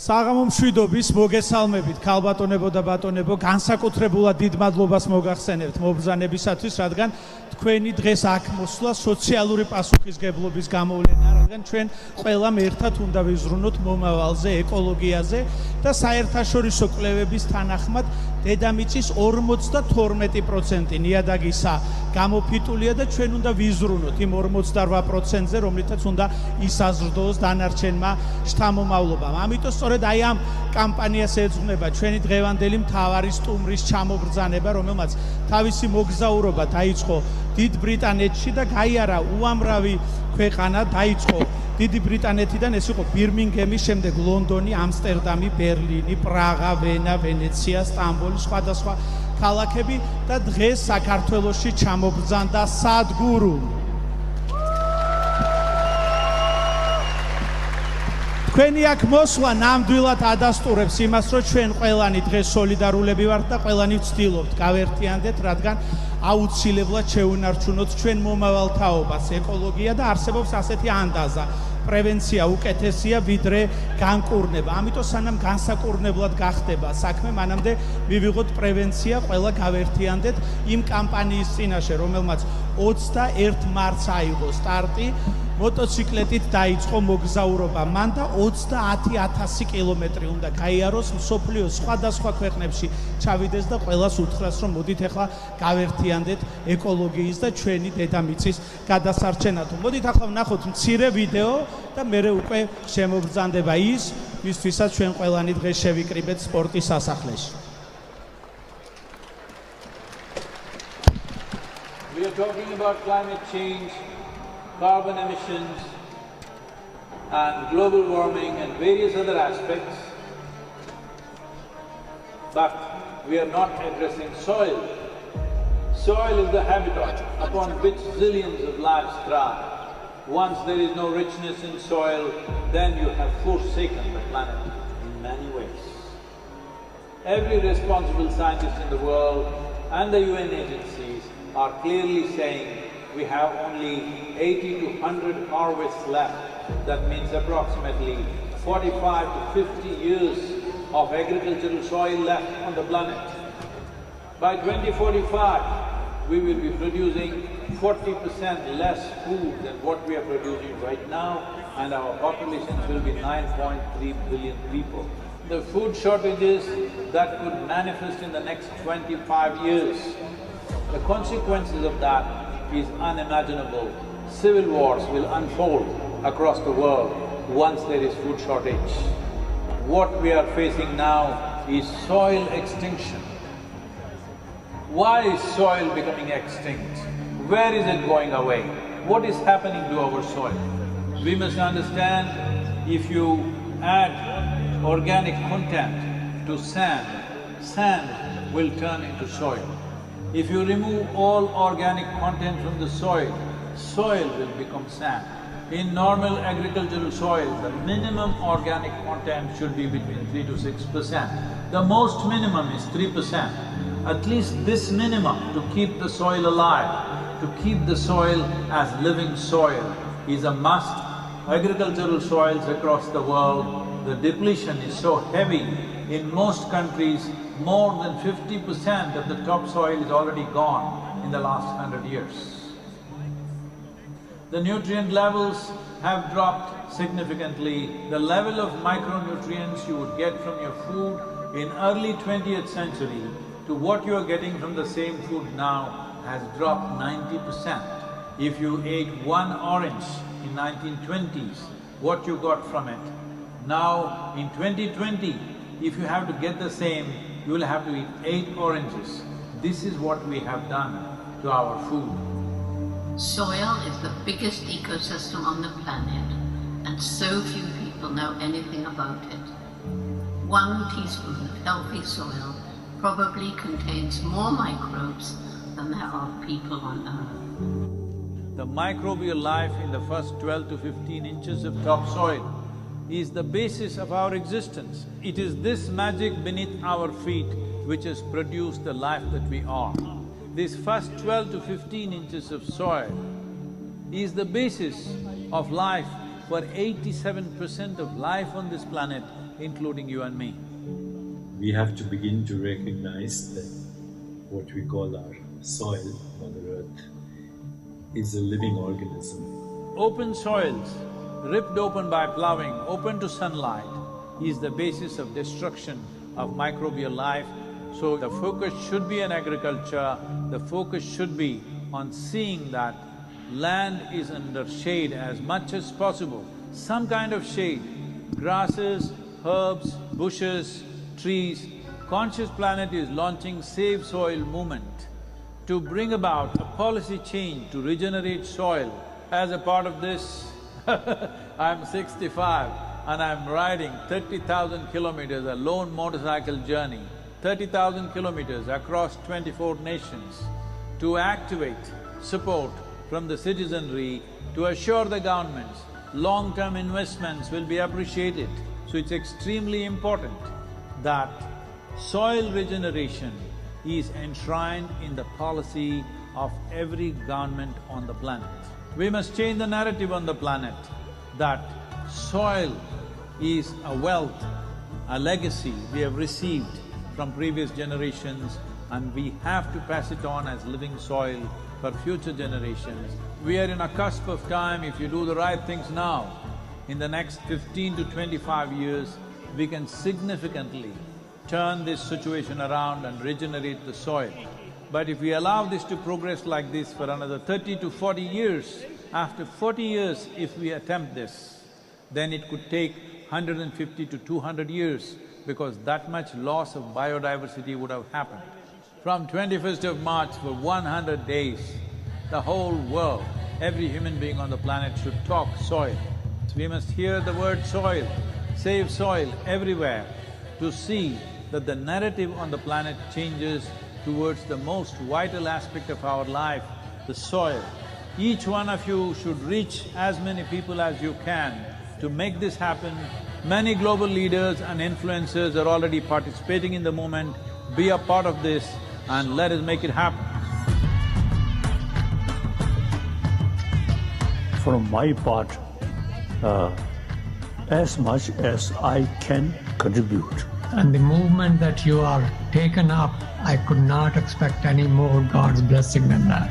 საღამო მშვიდობის მოგესალმებით ქალბატონებო და ბატონებო, განსაკუთრებულად დიდ მადლობას მოგახსენებთ მობრძანებისათვის, რადგან თქვენი დღეს აქ მოსვლა სოციალური პასუხისგებლობის გამოვლენა, რადგან ჩვენ ყველამ ერთად უნდა ვიზრუნოთ მომავალზე, ეკოლოგიაზე და საერთაშორისო კვლევების თანახმად დედამიწის 52% ნიადაგისა გამოფიტულია და ჩვენ უნდა ვიზრუნოთ იმ 48%-ზე, რომლითაც უნდა ისაზრდოს დანარჩენმა შთამომავლობამ. ამიტომ სწორედ აი ამ კამპანიას ეძღვნება ჩვენი დღევანდელი მთავარი სტუმრის ჩამობრძანება, რომელმაც თავისი მოგზაურობა დაიწყო დიდ ბრიტანეთში და გაიარა უამრავი ქვეყანა, დაიწყო დიდი ბრიტანეთიდან, ეს იყო ბირმინგემი, შემდეგ ლონდონი, ამსტერდამი, ბერლინი, პრაღა, ვენა, ვენეცია, სტამბოლი, სხვადასხვა ქალაქები და დღეს საქართველოში ჩამობრძანდა სადგურუ. თქვენი აქ მოსვლა ნამდვილად ადასტურებს იმას, რომ ჩვენ ყველანი დღეს სოლიდარულები ვართ და ყველანი ვცდილობთ გავერთიანდეთ, რადგან აუცილებლად შეუნარჩუნოთ ჩვენ მომავალთაობას, ეკოლოგია და არსებობს ასეთი ანდაზა. პრევენცია უკეთესია ვიდრე განკურნება. ამიტომ სანამ განსაკურნებლად გახდება საქმე, მანამდე მივიღოთ პრევენცია, ყველა გავერთიანდეთ იმ კამპანიის წინაშე, რომელმაც 21 მარტს აიღო სტარტი, მოტოციკლეტით დაიწყო მოგზაურობა. მან და 30,000 კილომეტრი უნდა გაიაროს, მსოფლიოს სხვადასხვა ქვეყნებში ჩავიდეს და ყველას უთხრას, რომ მოდით ახლა გავერთიანდეთ ეკოლოგიის და ჩვენი დედამიწის გადასარჩენად. მოდით ახლა ვნახოთ მცირე ვიდეო და მერე უკვე შემობრძანდება ის, ვისთვისაც ჩვენ ყველანი დღეს შევიკრიბეთ სპორტის სასახლეში. We are talking about climate change, carbon emissions and global warming and various other aspects, but we are not addressing soil. Soil is the habitat upon which zillions of lives thrive. Once there is no richness in soil, then you have forsaken the planet in many ways. Every responsible scientist in the world and the UN agencies are clearly saying we have only 80 to 100 harvests left. That means approximately 45 to 50 years of agricultural soil left on the planet. By 2045, we will be producing 40% less food than what we are producing right now, and our populations will be 9.3 billion people. The food shortages that could manifest in the next 25 years, the consequences of that is unimaginable. Civil wars will unfold across the world once there is food shortage. What we are facing now is soil extinction. Why is soil becoming extinct? Where is it going away? What is happening to our soil? We must understand, if you add organic content to sand, sand will turn into soil. If you remove all organic content from the soil, soil will become sand. In normal agricultural soil, the minimum organic content should be between 3 to 6%. The most minimum is 3%. At least this minimum to keep the soil alive, to keep the soil as living soil is a must. Agricultural soils across the world, the depletion is so heavy. In most countries, more than 50% of the topsoil is already gone in the last 100 years. The nutrient levels have dropped significantly. The level of micronutrients you would get from your food in early 20th century to what you are getting from the same food now has dropped 90%. If you ate one orange in 1920s, what you got from it? Now in 2020, if you have to get the same, you will have to eat 8 oranges. This is what we have done to our food. Soil is the biggest ecosystem on the planet, and so few people know anything about it. 1 teaspoon of healthy soil probably contains more microbes than there are people on Earth. The microbial life in the first 12 to 15 inches of topsoil is the basis of our existence. It is this magic beneath our feet which has produced the life that we are. This first 12 to 15 inches of soil is the basis of life for 87% of life on this planet including you and me. We have to begin to recognize that what we call our soil, Mother Earth, is a living organism. Open soils, ripped open by ploughing, open to sunlight, is the basis of destruction of microbial life. So the focus should be on agriculture, the focus should be on seeing that land is under shade as much as possible, some kind of shade, grasses, herbs, bushes, trees. Conscious Planet is launching Save Soil movement to bring about a policy change to regenerate soil. As a part of this, I'm 65 and I'm riding 30,000 kilometers, a lone motorcycle journey, 30,000 kilometers across 24 nations to activate support from the citizenry to assure the governments long-term investments will be appreciated. So it's extremely important that soil regeneration is enshrined in the policy of every government on the planet. We must change the narrative on the planet that soil is a wealth, a legacy we have received from previous generations, and we have to pass it on as living soil for future generations. We are in a cusp of time. If you do the right things now, in the next 15 to 25 years, we can significantly turn this situation around and regenerate the soil. But if we allow this to progress like this for another 30 to 40 years, after 40 years if we attempt this, then it could take 150 to 200 years because that much loss of biodiversity would have happened. From 21st of March for 100 days, the whole world, every human being on the planet should talk soil. So we must hear the word soil, save soil everywhere to see that the narrative on the planet changes towards the most vital aspect of our life, the soil. Each one of you should reach as many people as you can to make this happen. Many global leaders and influencers are already participating in the movement. Be a part of this and let us make it happen. From my part, as much as I can contribute. And the movement that you are taken up, I could not expect any more God's blessing than that.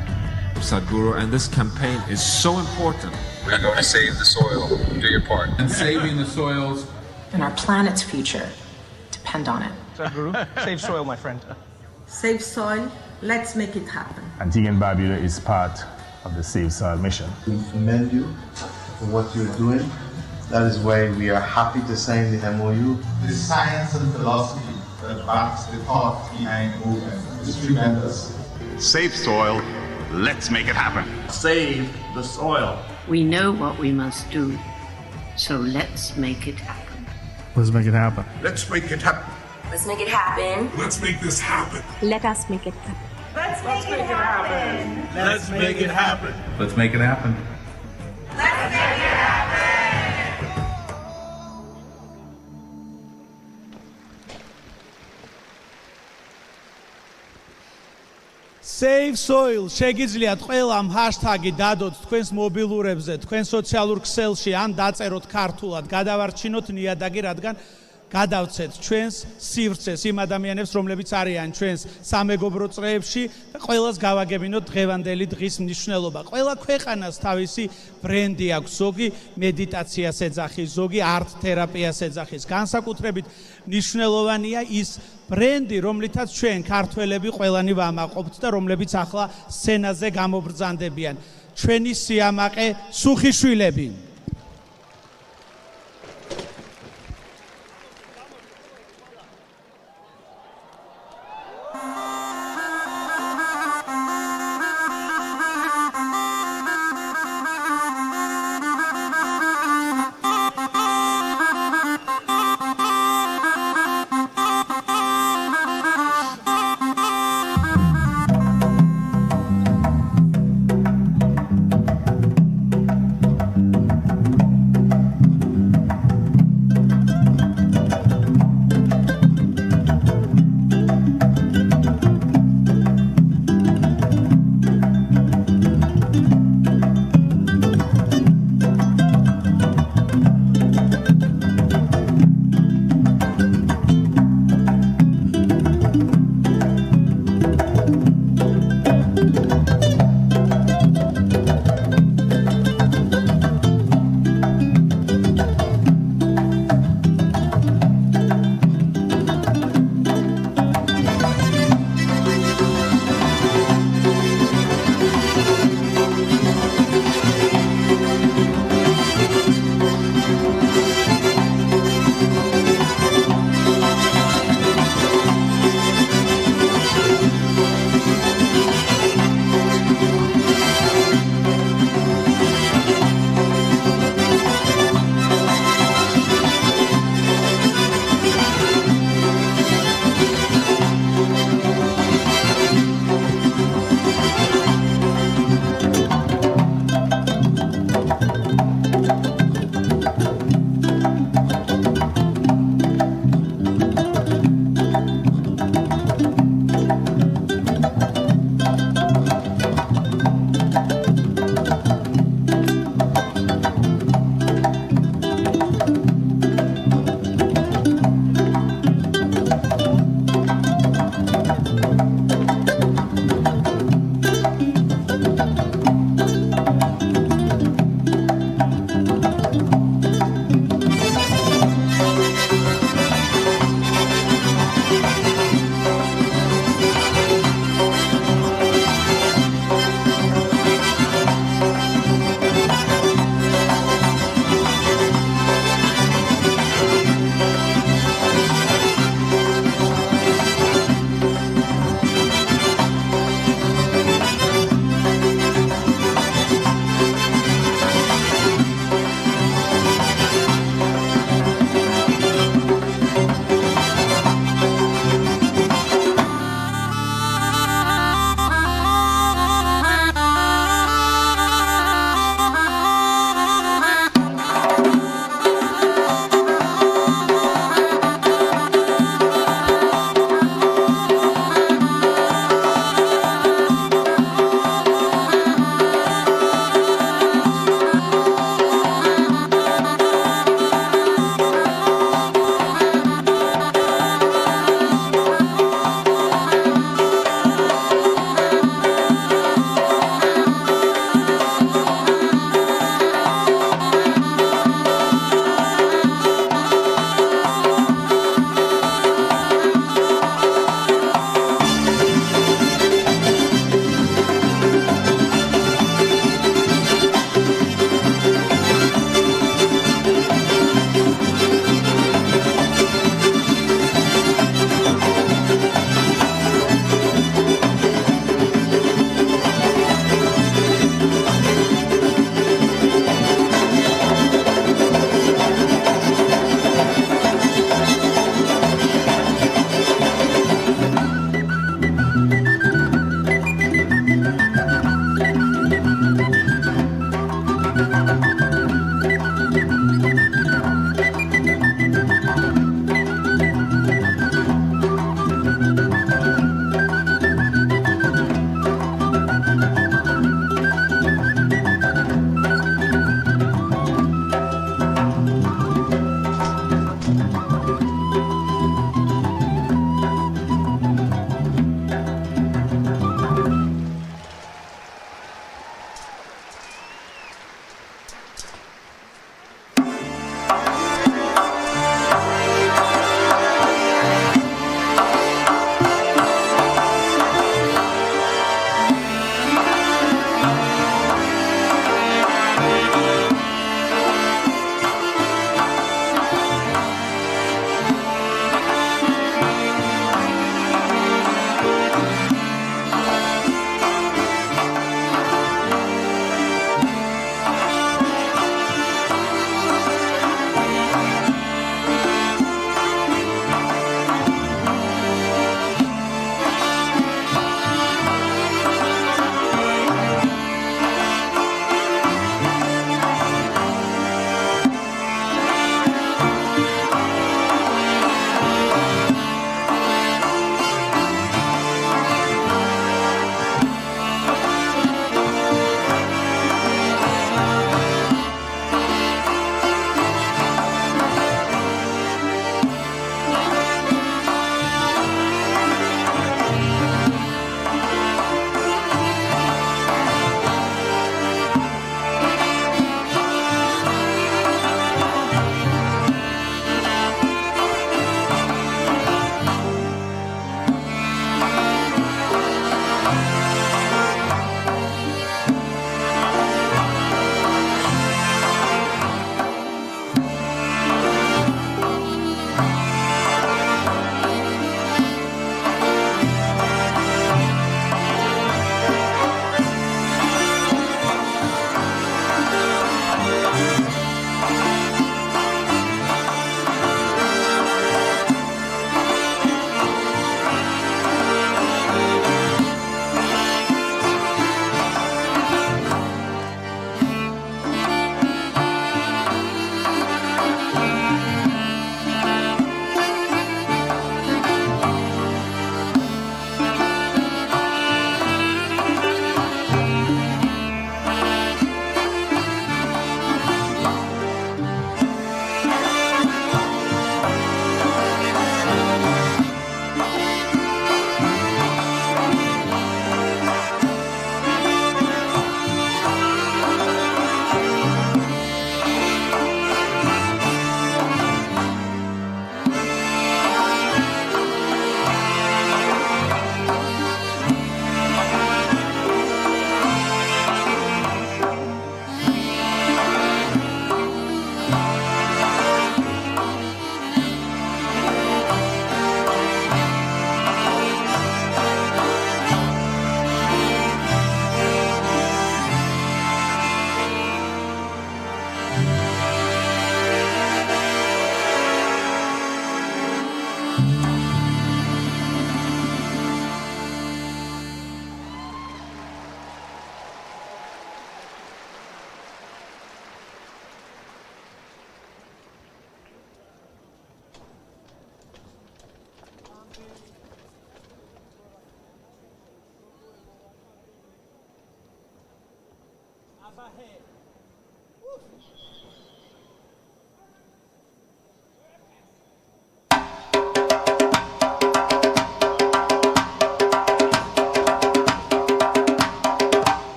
Sadhguru, and this campaign is so important. We are going to save the soil. Do your part. And saving the soils. And our planet's future depend on it. Sadhguru, save soil, my friend. Save soil, let's make it happen. Antigua and Barbuda is part of the Save Soil mission. We commend you for what you're doing. That is why we are happy to sign the MOU. The science and philosophy that backs the thought behind movement is tremendous. Save soil, let's make it happen. Save the soil. We know what we must do, so let's make it happen. Let's make it happen. Let's make it happen. Let's make it happen. Let's make this happen. Let us make it happen. Let's make it happen. Let's make it happen. Let's make it happen. Let's make it happen. Save soil, შეგიძლიათ ყველამ ჰაშთაგი დადოთ თქვენს მობილურებზე, თქვენ სოციალურ ქსელში ან დაწეროთ ქართულად, გადავარჩინოთ ნიადაგი, რადგან გადავცეთ ჩვენს სივრცეს იმ ადამიანებს, რომლებიც არიან ჩვენს სამეგობრო წრეებში და ყველას გავაგებინოთ დღევანდელი დღის მნიშვნელობა. ყველა ქვეყანას თავისი ბრენდი აქვს, ზოგი მედიტაციას ეძახის, ზოგი არტ თერაპიას ეძახის. განსაკუთრებით მნიშვნელოვანია ის ბრენდი, რომლითაც ჩვენ ქართველები ყველანი ვამაყობთ და რომლებიც ახლა სცენაზე გამობრძანდებიან. ჩვენი სიამაყე სუხიშვილები.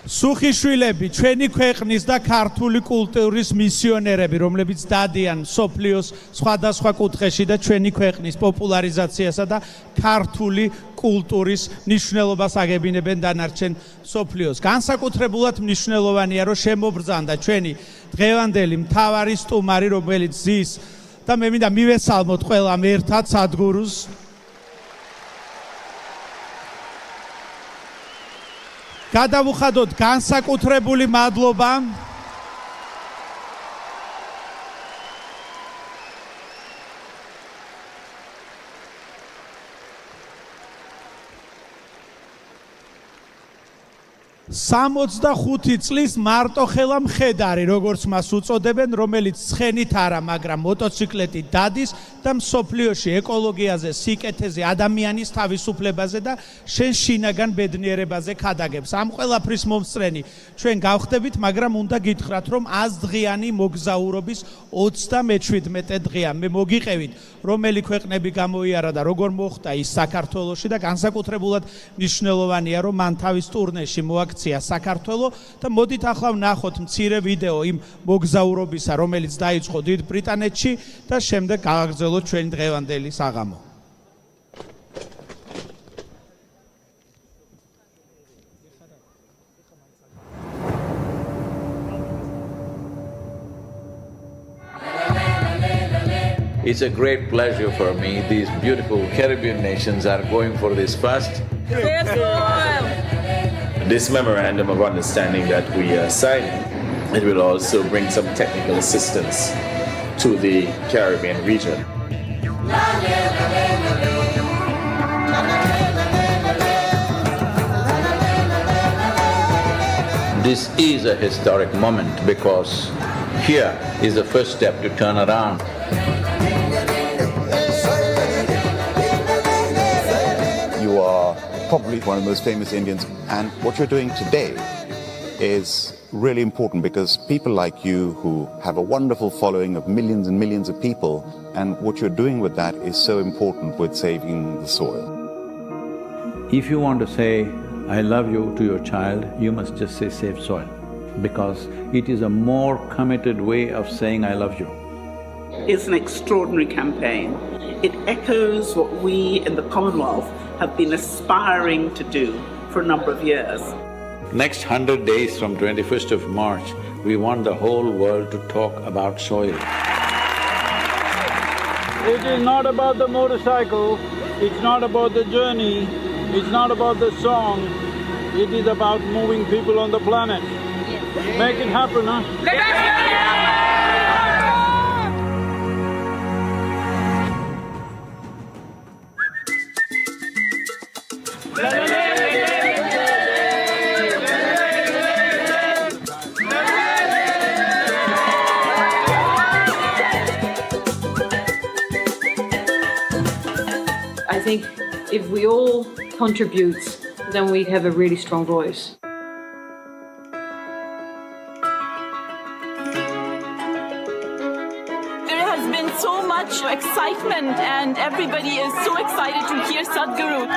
სუხიშვილები, ჩვენი ქვეყნის და ქართული კულტურის მისიონერები, რომლებიც დადიან სოფლიოს სხვადასხვა კუთხეში და ჩვენი ქვეყნის პოპულარიზაციასა და ქართული კულტურის მნიშვნელობას აგებინებენ დანარჩენ სოფლიოს. განსაკუთრებულად მნიშვნელოვანია, რომ შემობრძანდა ჩვენი დღევანდელი მთავარი სტუმარი, რომელიც ზის და მე მინდა მივესალმოთ ყველამ ერთად სადგურუს. გადავუხადოთ განსაკუთრებული მადლობა $65 წლის მარტოხელა მხედარი, როგორც მას უწოდებენ, რომელიც ცხენით არა, მაგრამ მოტოციკლეტით დადის და მსოფლიოში ეკოლოგიაზე, სიკეთეზე, ადამიანის თავისუფლებაზე და შენ შინაგან ბედნიერებაზე ქადაგებს. ამ ყველაფრის მომსწრენი ჩვენ გავხდებით, მაგრამ უნდა გითხრათ, რომ 100 დღიანი მოგზაურობის 37 დღეა მე მოგიყევით, რომელი ქვეყნები გამოიარა და როგორ მოხდა ის საქართველოში და განსაკუთრებულად მნიშვნელოვანია, რომ მან თავის ტურნეში მოაქცია საქართველო და მოდით ახლა ვნახოთ მცირე ვიდეო იმ მოგზაურობისა, რომელიც დაიწყო დიდ ბრიტანეთში და შემდეგ გააგრძელოთ ჩვენი დღევანდელი საღამო. It's a great pleasure for me. These beautiful Caribbean nations are going for this first. This memorandum of understanding that we are signing, it will also bring some technical assistance to the Caribbean region. This is a historic moment because here is the first step to turn around. You are probably one of the most famous Indians, and what you're doing today is really important because people like you who have a wonderful following of millions and millions of people, and what you're doing with that is so important with saving the soil. If you want to say, I love you to your child, you must just say save soil, because it is a more committed way of saying I love you. It's an extraordinary campaign. It echoes what we in the Commonwealth have been aspiring to do for a number of years. Next 100 days from 21st of March, we want the whole world to talk about soil. It is not about the motorcycle, it's not about the journey, it's not about the song, it is about moving people on the planet. Make it happen, huh? I think if we all contribute, then we have a really strong voice. There has been so much excitement and everybody is so excited to hear Sadhguru.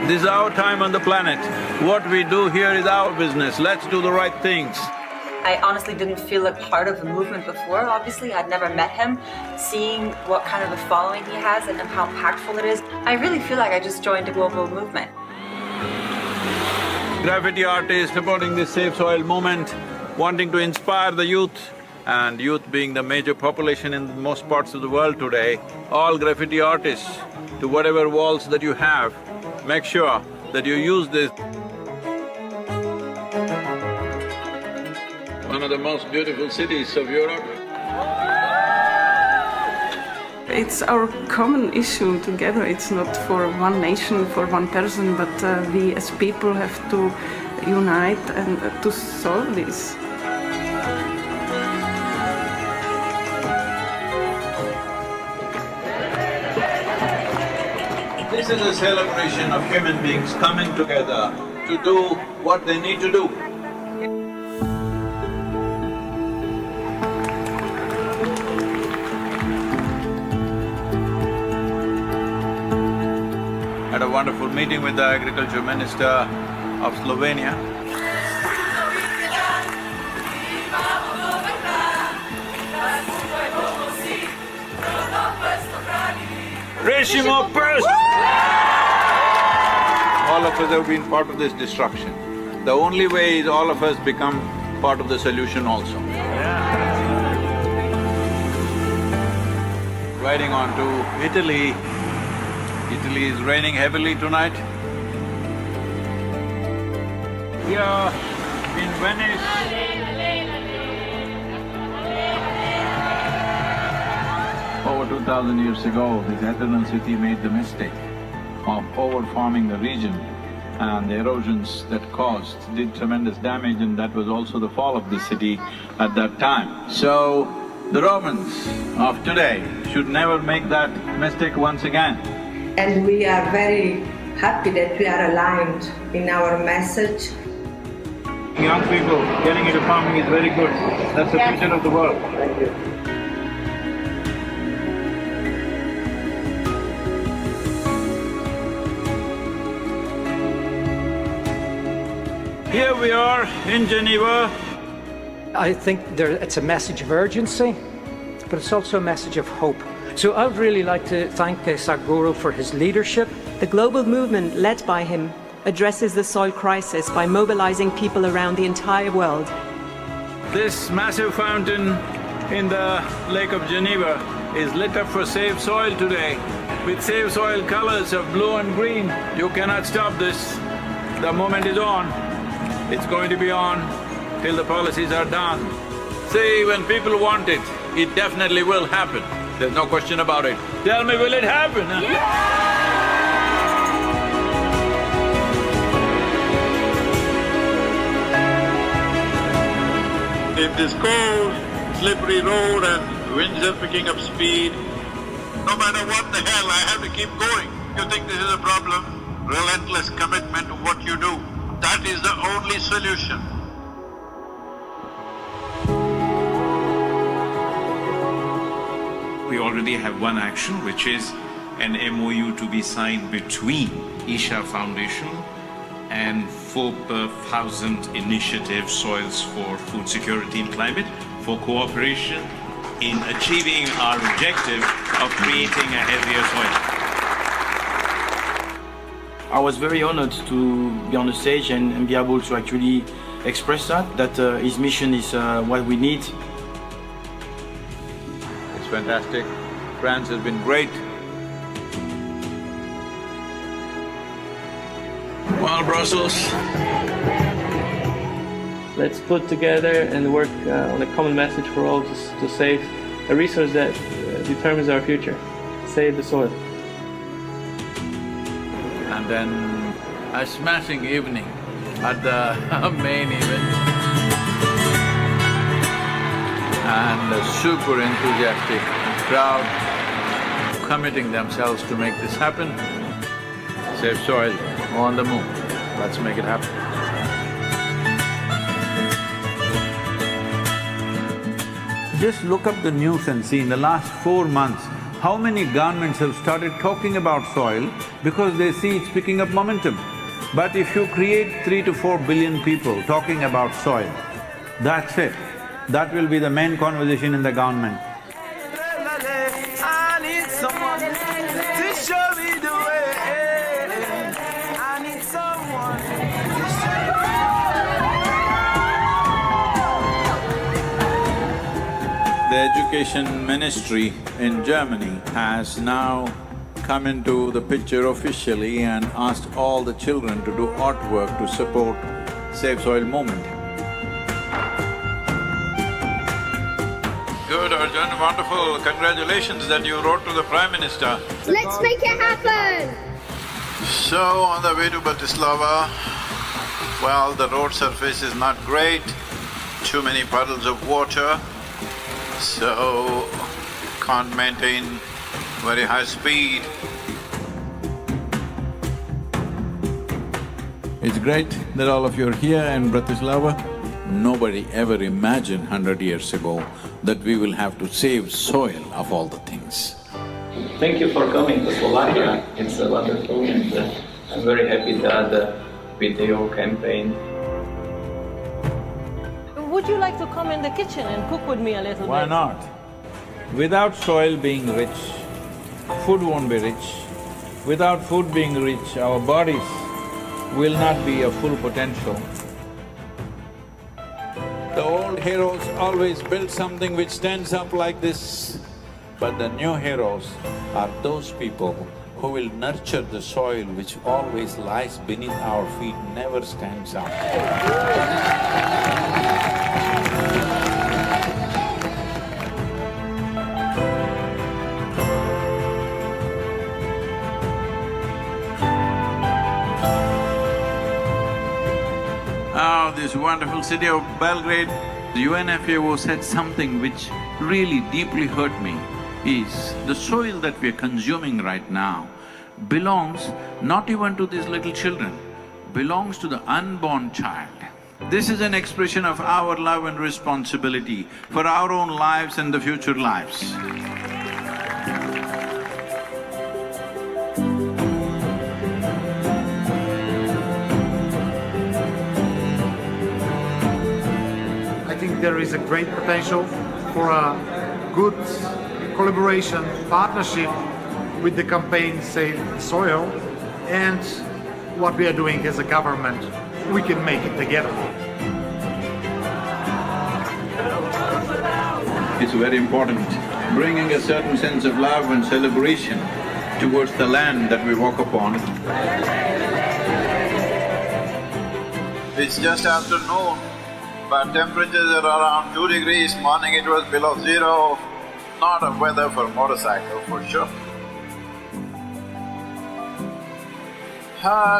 This is our time on the planet. What we do here is our business. Let's do the right things. I honestly didn't feel like part of the movement before. Obviously, I'd never met him. Seeing what kind of a following he has and how impactful it is, I really feel like I just joined a global movement. Graffiti artists supporting this Save Soil movement, wanting to inspire the youth, and youth being the major population in most parts of the world today, all graffiti artists, to whatever walls that you have, make sure that you use this. One of the most beautiful cities of Europe. It's our common issue together. It's not for one nation, for one person, but we as people have to unite and to solve this. This is a celebration of human beings coming together to do what they need to do. had a wonderful meeting with the Agriculture Minister of Slovenia. All of us have been part of this destruction. The only way is all of us become part of the solution also. Riding on to Italy. Italy is raining heavily tonight. We are in Venice. Over 2,000 years ago, this eternal city made the mistake of over-farming the region, and the erosions that caused did tremendous damage, and that was also the fall of the city at that time. So, the Romans of today should never make that mistake once again. And we are very happy that we are aligned in our message. Young people getting into farming is very good. That's the future of the world. Thank you. Here we are in Geneva. I think it's a message of urgency, but it's also a message of hope. So I would really like to thank Sadhguru for his leadership. The global movement led by him addresses the soil crisis by mobilizing people around the entire world. This massive fountain in the Lake of Geneva is lit up for Save Soil today with Save Soil colors of blue and green. You cannot stop this. The moment is on. It's going to be on till the policies are done. See, when people want it, it definitely will happen. There's no question about it. Tell me, will it happen? In this cold, slippery road and winds are picking up speed, no matter what the hell, I have to keep going. You think this is a problem? Relentless commitment to what you do. That is the only solution. We already have one action, which is an MOU to be signed between Isha Foundation and 4,000 Initiative Soils for Food Security and Climate for cooperation in achieving our objective of creating a healthier soil. I was very honored to be on the stage and be able to actually express that his mission is what we need. It's fantastic. France has been great. Well, Brussels. Let's put together and work on a common message for all to save a resource that determines our future. Save the soil. And then a smashing evening at the main event. And a super enthusiastic crowd committing themselves to make this happen. Save Soil on the move. Let's make it happen. Just look up the news and see in the last 4 months, how many governments have started talking about soil because they see it's picking up momentum. But if you create 3 to 4 billion people talking about soil, that's it. That will be the main conversation in the government. I need someone to show me the way. I need someone to show me. The Education Ministry in Germany has now come into the picture officially and asked all the children to do artwork to support Save Soil movement. Good, Arjun, wonderful. Congratulations that you wrote to the Prime Minister. Let's make it happen! So, on the way to Bratislava, well, the road surface is not great, too many puddles of water, so can't maintain very high speed. It's great that all of you are here in Bratislava. Nobody ever imagined 100 years ago that we will have to save soil of all the things. Thank you for coming to Slovakia. It's wonderful, and I'm very happy that the video campaign. Would you like to come in the kitchen and cook with me a little bit? Why not? Without soil being rich, food won't be rich. Without food being rich, our bodies will not be a full potential. The old heroes always built something which stands up like this, but the new heroes are those people who will nurture the soil which always lies beneath our feet, never stands up. Oh, this wonderful city of Belgrade, the UNFAO said something which really deeply hurt me, is the soil that we are consuming right now belongs not even to these little children, belongs to the unborn child. This is an expression of our love and responsibility for our own lives and the future lives. I think there is a great potential for a good collaboration, partnership with the campaign Save the Soil, and what we are doing as a government. We can make it together. It's very important, bringing a certain sense of love and celebration towards the land that we walk upon. It's just after noon, but temperatures are around 2 degrees, morning it was below zero. Not a weather for motorcycle for sure.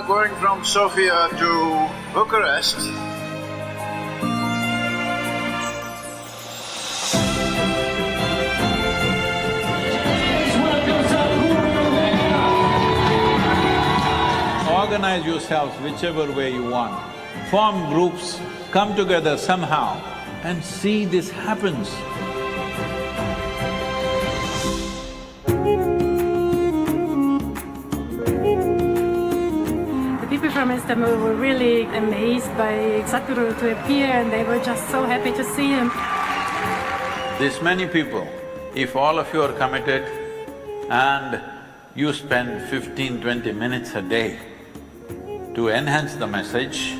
Going from Sofia to Bucharest, organize yourselves whichever way you want, form groups, come together somehow and see this happens. People from Istanbul were really amazed by Sadhguru to appear, and they were just so happy to see him. This many people, if all of you are committed and you spend 15–20 minutes a day to enhance the message,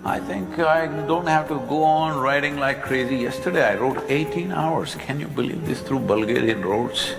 I think I don't have to go on riding like crazy. Yesterday I rode 18 hours, can you believe this, through Bulgarian roads?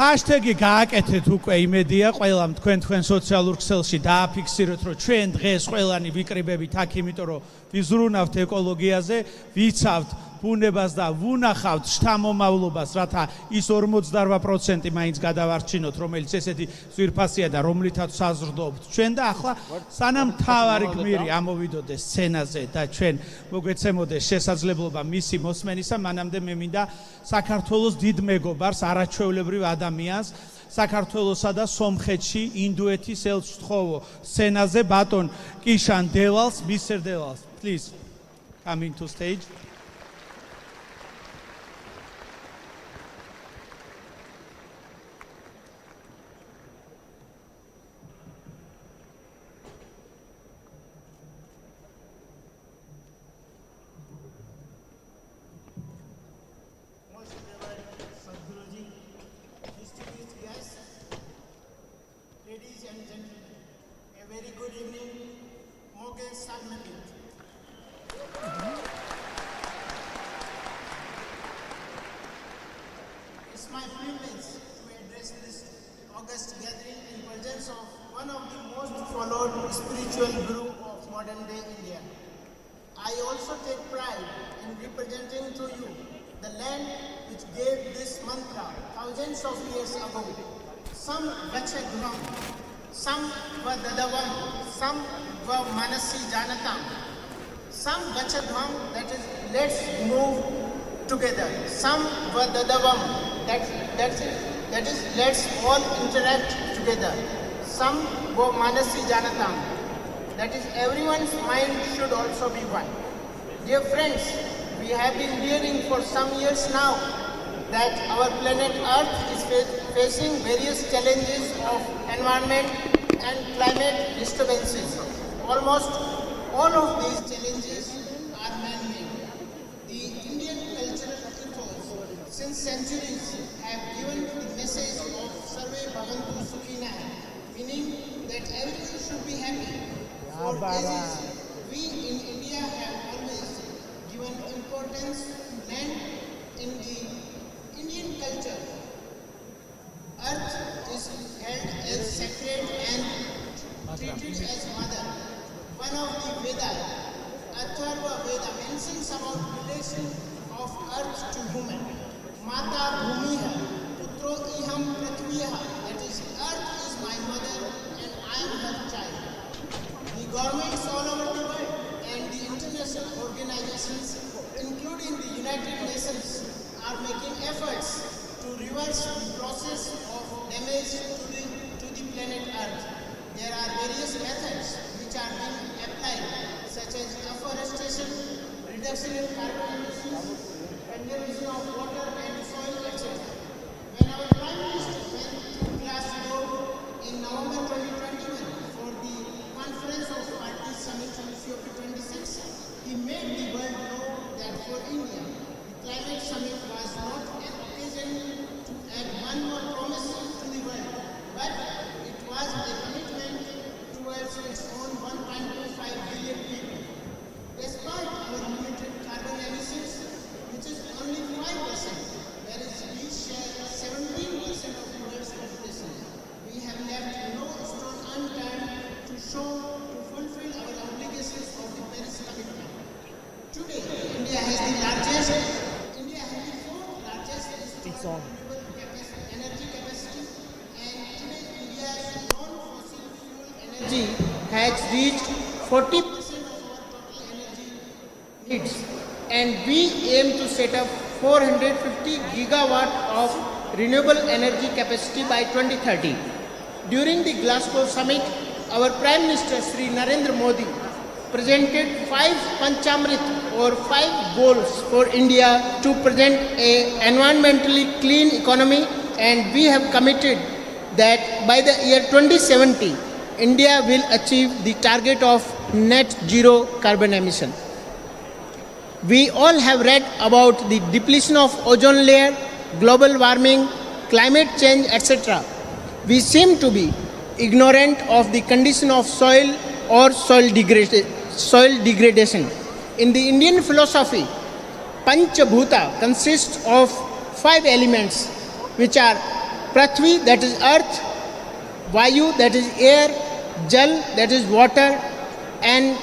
ჰაშტეგი გააკეთეთ უკვე, იმედია ყველამ თქვენ სოციალურ ქსელში დააფიქსიროთ, რომ ჩვენ დღეს ყველანი ვიკრიბებით აქ, იმიტომ რომ ვიზრუნავთ ეკოლოგიაზე, ვიცავთ ბუნებას და ვუნახავთ შთამომავლობას, რათა ის 48% მაინც გადავარჩინოთ, რომელიც ესეთი ძვირფასია და რომლითაც საზრდოობთ ჩვენ. და ახლა სანამ მთავარი გმირი ამოვიდოდეს სცენაზე და ჩვენ მოგეცემოდეს შესაძლებლობა მისი მოსმენისა, მანამდე მე მინდა საქართველოს დიდ მეგობარს, არაჩვეულებრივ ადამიანს, საქართველოსა და სომხეთში ინდუეთის ელჩს ვთხოვო სცენაზე ბატონ კიშან დევალს, Mr. Devals, please come into stage. Ladies and gentlemen, a very good evening. Moge Sagnalit. modern-day India. I also take pride in representing to you the land which gave this mantra thousands of years ago. Some Vachadhvam, some Vadadavam, some Manasi Janatam. Some Vachadhvam, that is, let's move together. Some Vadadavam, that is, let's all interact together. Some Manasi Janatam, that is, everyone's mind should also be one. Dear friends, we have been hearing for some years now that our planet Earth is facing various challenges of environment and climate disturbances. Almost all of these challenges are man-made. The Indian cultural ethos since centuries have given the message of Sarve Bhavantu Sukhina, meaning that everyone should be happy. For ages, we in India have always given importance to land in the Indian culture. Earth is held as sacred and treated as mother. One of the Vedas, Atharva Veda, mentions about relation of earth to human. Mata Bhumiha, Putro Iham Prathviha, that is, earth is my mother and I am her child. The governments all over the world and the international organizations, including the United Nations, are making efforts to reverse the process of damage to the planet Earth. There are various methods which are being applied, such as afforestation, reduction in carbon emissions, conservation of water and soil, etc. When our Prime Minister went to Glasgow in November 2021 for the Conference of Parties Summit on COP26, he made the world know that for India, the climate summit was not an occasion to add one more promise to the world, but it was a commitment towards its own 1.25 billion people. Despite our limited carbon emissions, which is only 5%, whereas we share 17% of the world's population, we have left no stone unturned to fulfill our obligations of the Paris commitment. Today, India has the fourth largest renewable energy capacity, and today India's non-fossil fuel energy has reached 40% of our total energy needs, and we aim to set up 450 gigawatt of renewable energy capacity by 2030. During the Glasgow summit, our Prime Minister Sri Narendra Modi presented 5 Panchamrit or 5 goals for India to present an environmentally clean economy, and we have committed that by the year 2070, India will achieve the target of net zero carbon emission. We all have read about the depletion of ozone layer, global warming, climate change, etc. We seem to be ignorant of the condition of soil or soil degradation. In the Indian philosophy, Panchabhuta consists of 5 elements, which are Prithvi, that is earth, Vayu, that is air, Jal, that is water, and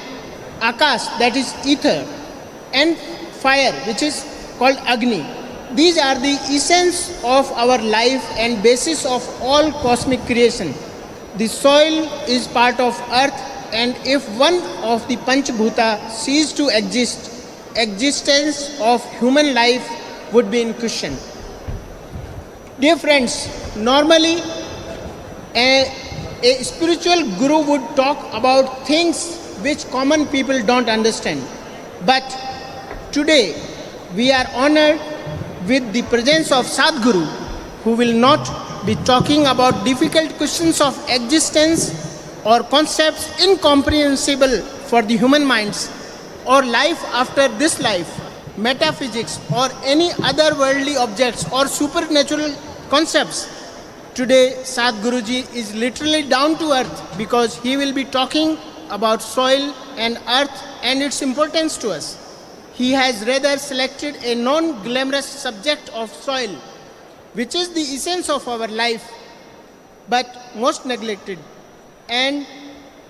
Akash, that is ether, and fire, which is called Agni. These are the essence of our life and basis of all cosmic creation. The soil is part of earth, and if one of the Panchabhuta ceased to exist, existence of human life would be in question. Dear friends, normally a spiritual guru would talk about things which common people don't understand. But today we are honored with the presence of Sadhguru, who will not be talking about difficult questions of existence or concepts incomprehensible for the human minds, or life after this life, metaphysics, or any other worldly objects or supernatural concepts. Today, Sadhguruji is literally down to earth because he will be talking about soil and earth and its importance to us. He has rather selected a non-glamorous subject of soil, which is the essence of our life, but most neglected. And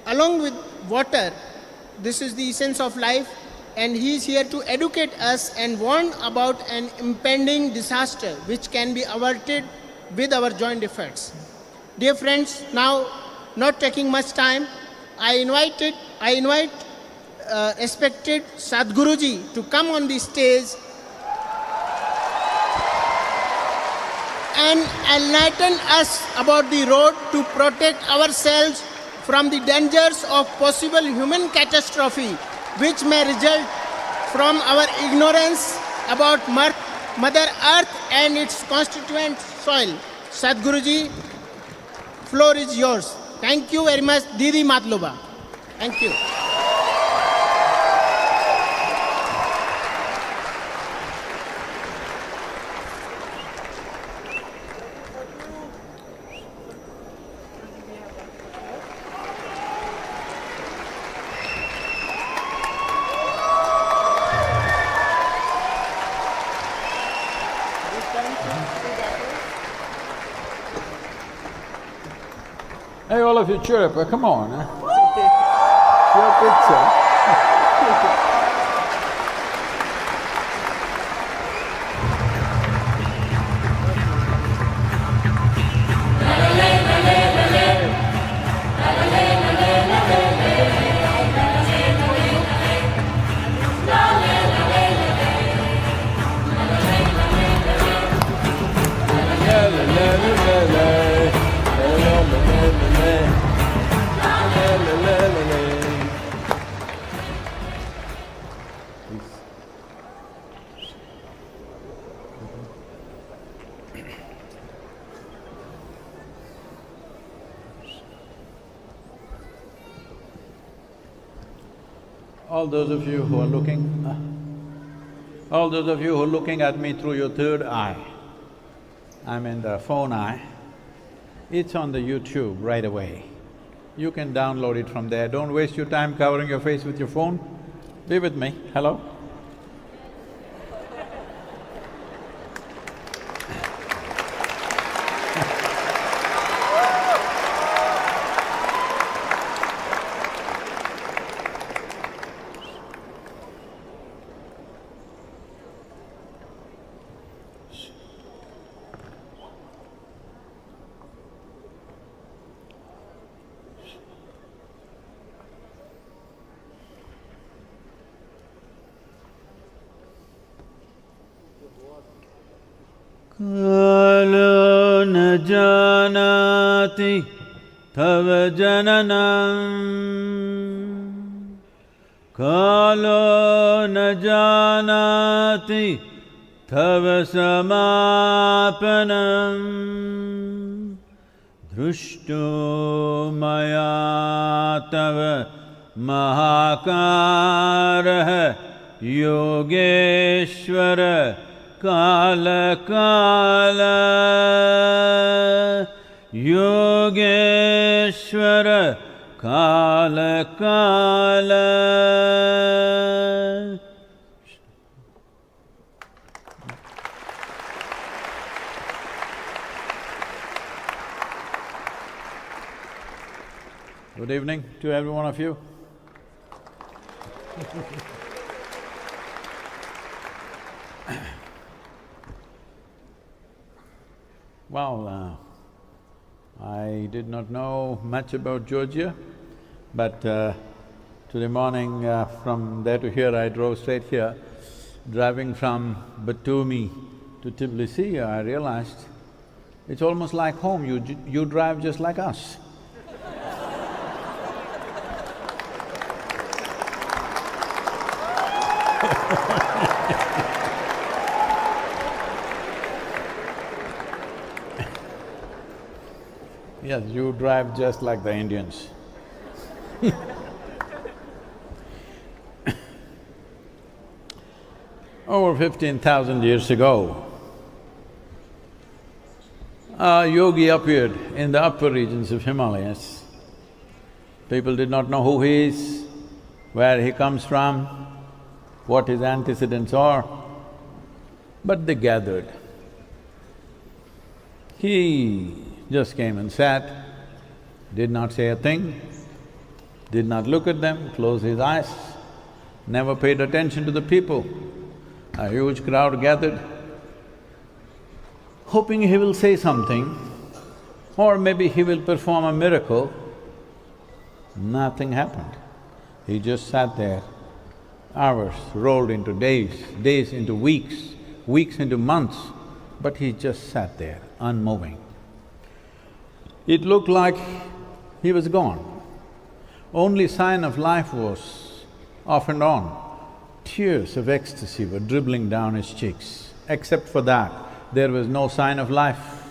along with water, This is the essence of life, and he is here to educate us and warn about an impending disaster which can be averted with our joint efforts. Dear friends, now not taking much time, I invite respected Sadhguruji to come on the stage and enlighten us about the road to protect ourselves from the dangers of possible human catastrophe which may result from our ignorance about Mother Earth and its constituent soil. Sadhguruji, floor is yours. Thank you very much, Didi Matloba. Thank you. Hey, all of you, cheer up, come on. Your picture. All those of you who are looking at me through your third eye, I mean the phone eye, it's on the YouTube right away. You can download it from there. Don't waste your time covering your face with your phone. Be with me, hello? Kalo na janati tava jananam, Kalo na janati tava samapanam, Drushto maya tava mahakarah Yogeshwara Kala Kala Yogeshwara Kala Kala. Good evening to every one of you. Well, I did not know much about Georgia, but today morning from there to here I drove straight here. Driving from Batumi to Tbilisi, I realized it's almost like home, you drive just like us. Yes, you drive just like the Indians. Over 15,000 years ago, a yogi appeared in the upper regions of Himalayas. People did not know who he is, where he comes from, what his antecedents are, but they gathered. He just came and sat, did not say a thing, did not look at them, closed his eyes, never paid attention to the people. A huge crowd gathered, hoping he will say something, or maybe he will perform a miracle. Nothing happened. He just sat there. Hours rolled into days, days into weeks, weeks into months, but he just sat there, unmoving. It looked like he was gone. Only sign of life was off and on. Tears of ecstasy were dribbling down his cheeks. Except for that, there was no sign of life.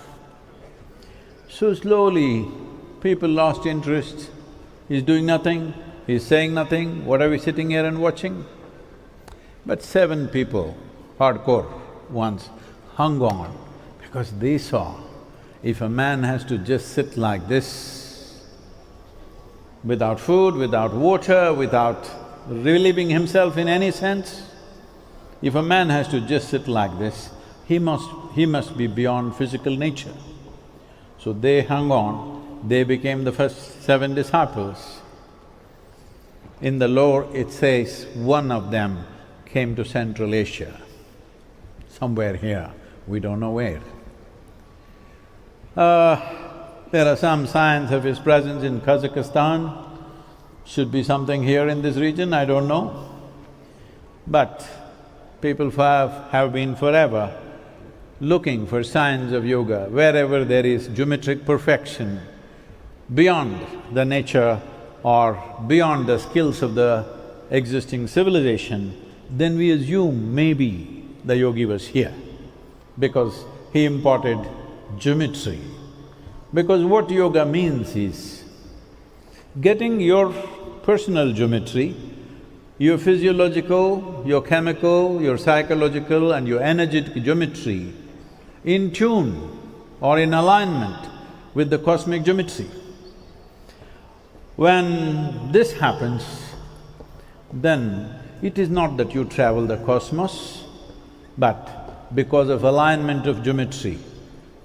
So slowly, people lost interest. He's doing nothing, he's saying nothing, what are we sitting here and watching? But 7 people, hardcore ones, hung on because they saw if a man has to just sit like this, without food, without water, without relieving himself in any sense, if a man has to just sit like this, he must be beyond physical nature. So they hung on, they became the first 7 disciples. In the lore it says one of them came to Central Asia, somewhere here, we don't know where. There are some signs of his presence in Kazakhstan, should be something here in this region, I don't know. But people have been forever looking for signs of yoga. Wherever there is geometric perfection beyond the nature or beyond the skills of the existing civilization, then we assume maybe the yogi was here because he imparted geometry. Because what yoga means is getting your personal geometry, your physiological, your chemical, your psychological and your energetic geometry in tune or in alignment with the cosmic geometry. When this happens, then it is not that you travel the cosmos, but because of alignment of geometry,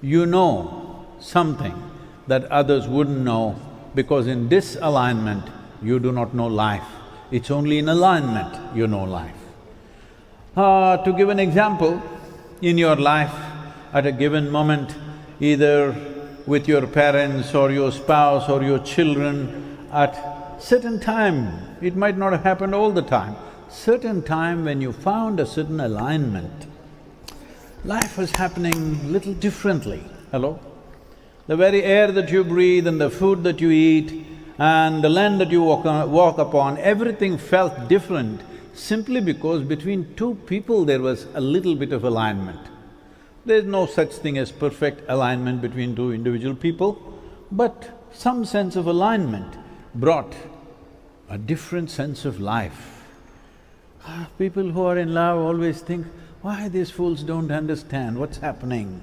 you know something that others wouldn't know, because in disalignment, you do not know life. It's only in alignment you know life. To give an example, in your life, at a given moment, either with your parents or your spouse or your children, at certain time, it might not have happened all the time, certain time when you found a certain alignment, life was happening little differently. Hello? The very air that you breathe and the food that you eat and the land that you walk upon, everything felt different simply because between 2 people there was a little bit of alignment. There's no such thing as perfect alignment between 2 individual people, but some sense of alignment brought a different sense of life. People who are in love always think, why these fools don't understand what's happening?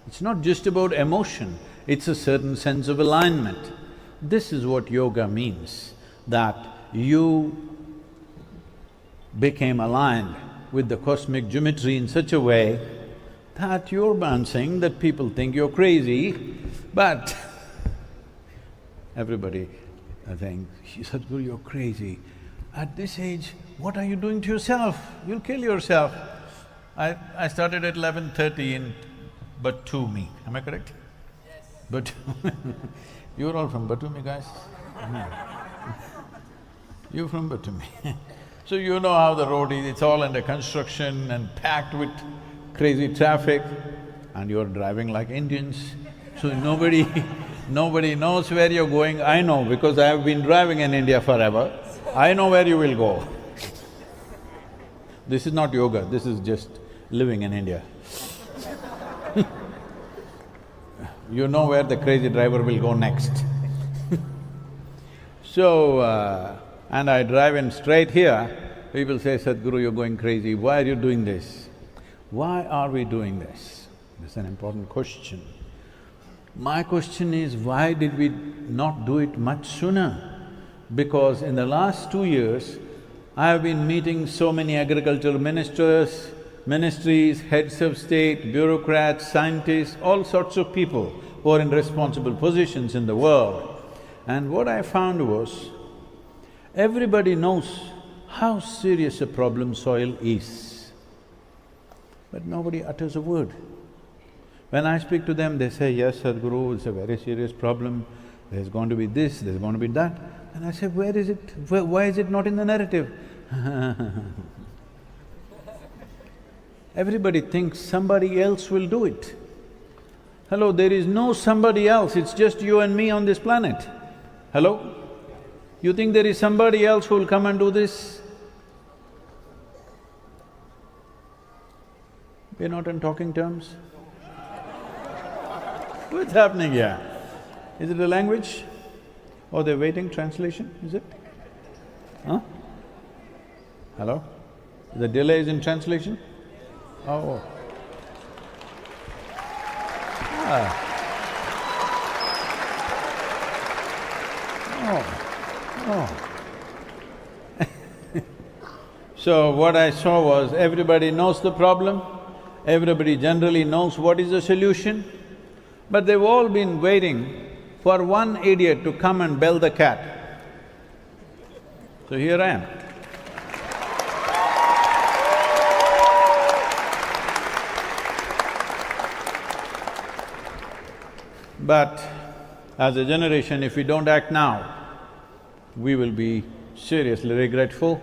It's not just about emotion, it's a certain sense of alignment. This is what yoga means, that you became aligned with the cosmic geometry in such a way that you're bouncing, that people think you're crazy, but everybody saying, Sadhguru, you're crazy. At this age, what are you doing to yourself? You'll kill yourself. I started at 11:30 in Batumi, am I correct? Yes. But you're all from Batumi, guys? No. You're from Batumi. So you know how the road is, it's all under construction and packed with crazy traffic, and you're driving like Indians. So nobody knows where you're going. I know because I have been driving in India forever. I know where you will go. This is not yoga, this is just living in India. You know where the crazy driver will go next. So, and I drive in straight here, people say, Sadhguru, you're going crazy, why are you doing this? Why are we doing this? It's an important question. My question is, why did we not do it much sooner? Because in the last 2 years, I have been meeting so many agricultural ministers, ministries, heads of state, bureaucrats, scientists, all sorts of people who are in responsible positions in the world. And what I found was, Everybody knows how serious a problem soil is, but nobody utters a word. When I speak to them, they say, yes, Sadhguru, it's a very serious problem, there's going to be this, there's going to be that. And I say, where is it? Why is it not in the narrative? Everybody thinks somebody else will do it. Hello, there is no somebody else, it's just you and me on this planet. Hello? You think there is somebody else who will come and do this? We're not on talking terms. What's happening here? Is it a language? Or they're waiting translation, is it? Huh? Hello? The delay is in translation? Oh. Ah. Oh. So what I saw was, everybody knows the problem, everybody generally knows what is the solution, but they've all been waiting for one idiot to come and bell the cat. So here I am. But as a generation, if we don't act now, we will be seriously regretful.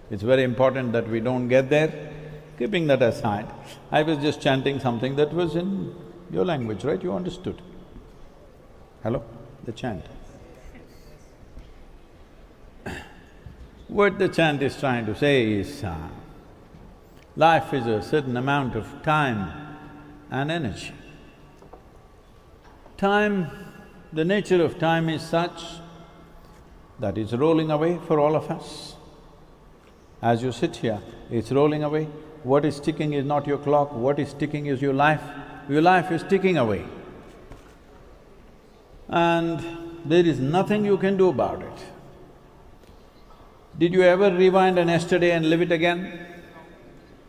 It's very important that we don't get there. Keeping that aside, I was just chanting something that was in your language, right? You understood. Hello? The chant. What the chant is trying to say is, life is a certain amount of time and energy. Time, the nature of time is such that it's rolling away for all of us. As you sit here, it's rolling away. What is ticking is not your clock, what is ticking is your life. Your life is ticking away. And there is nothing you can do about it. Did you ever rewind an yesterday and live it again?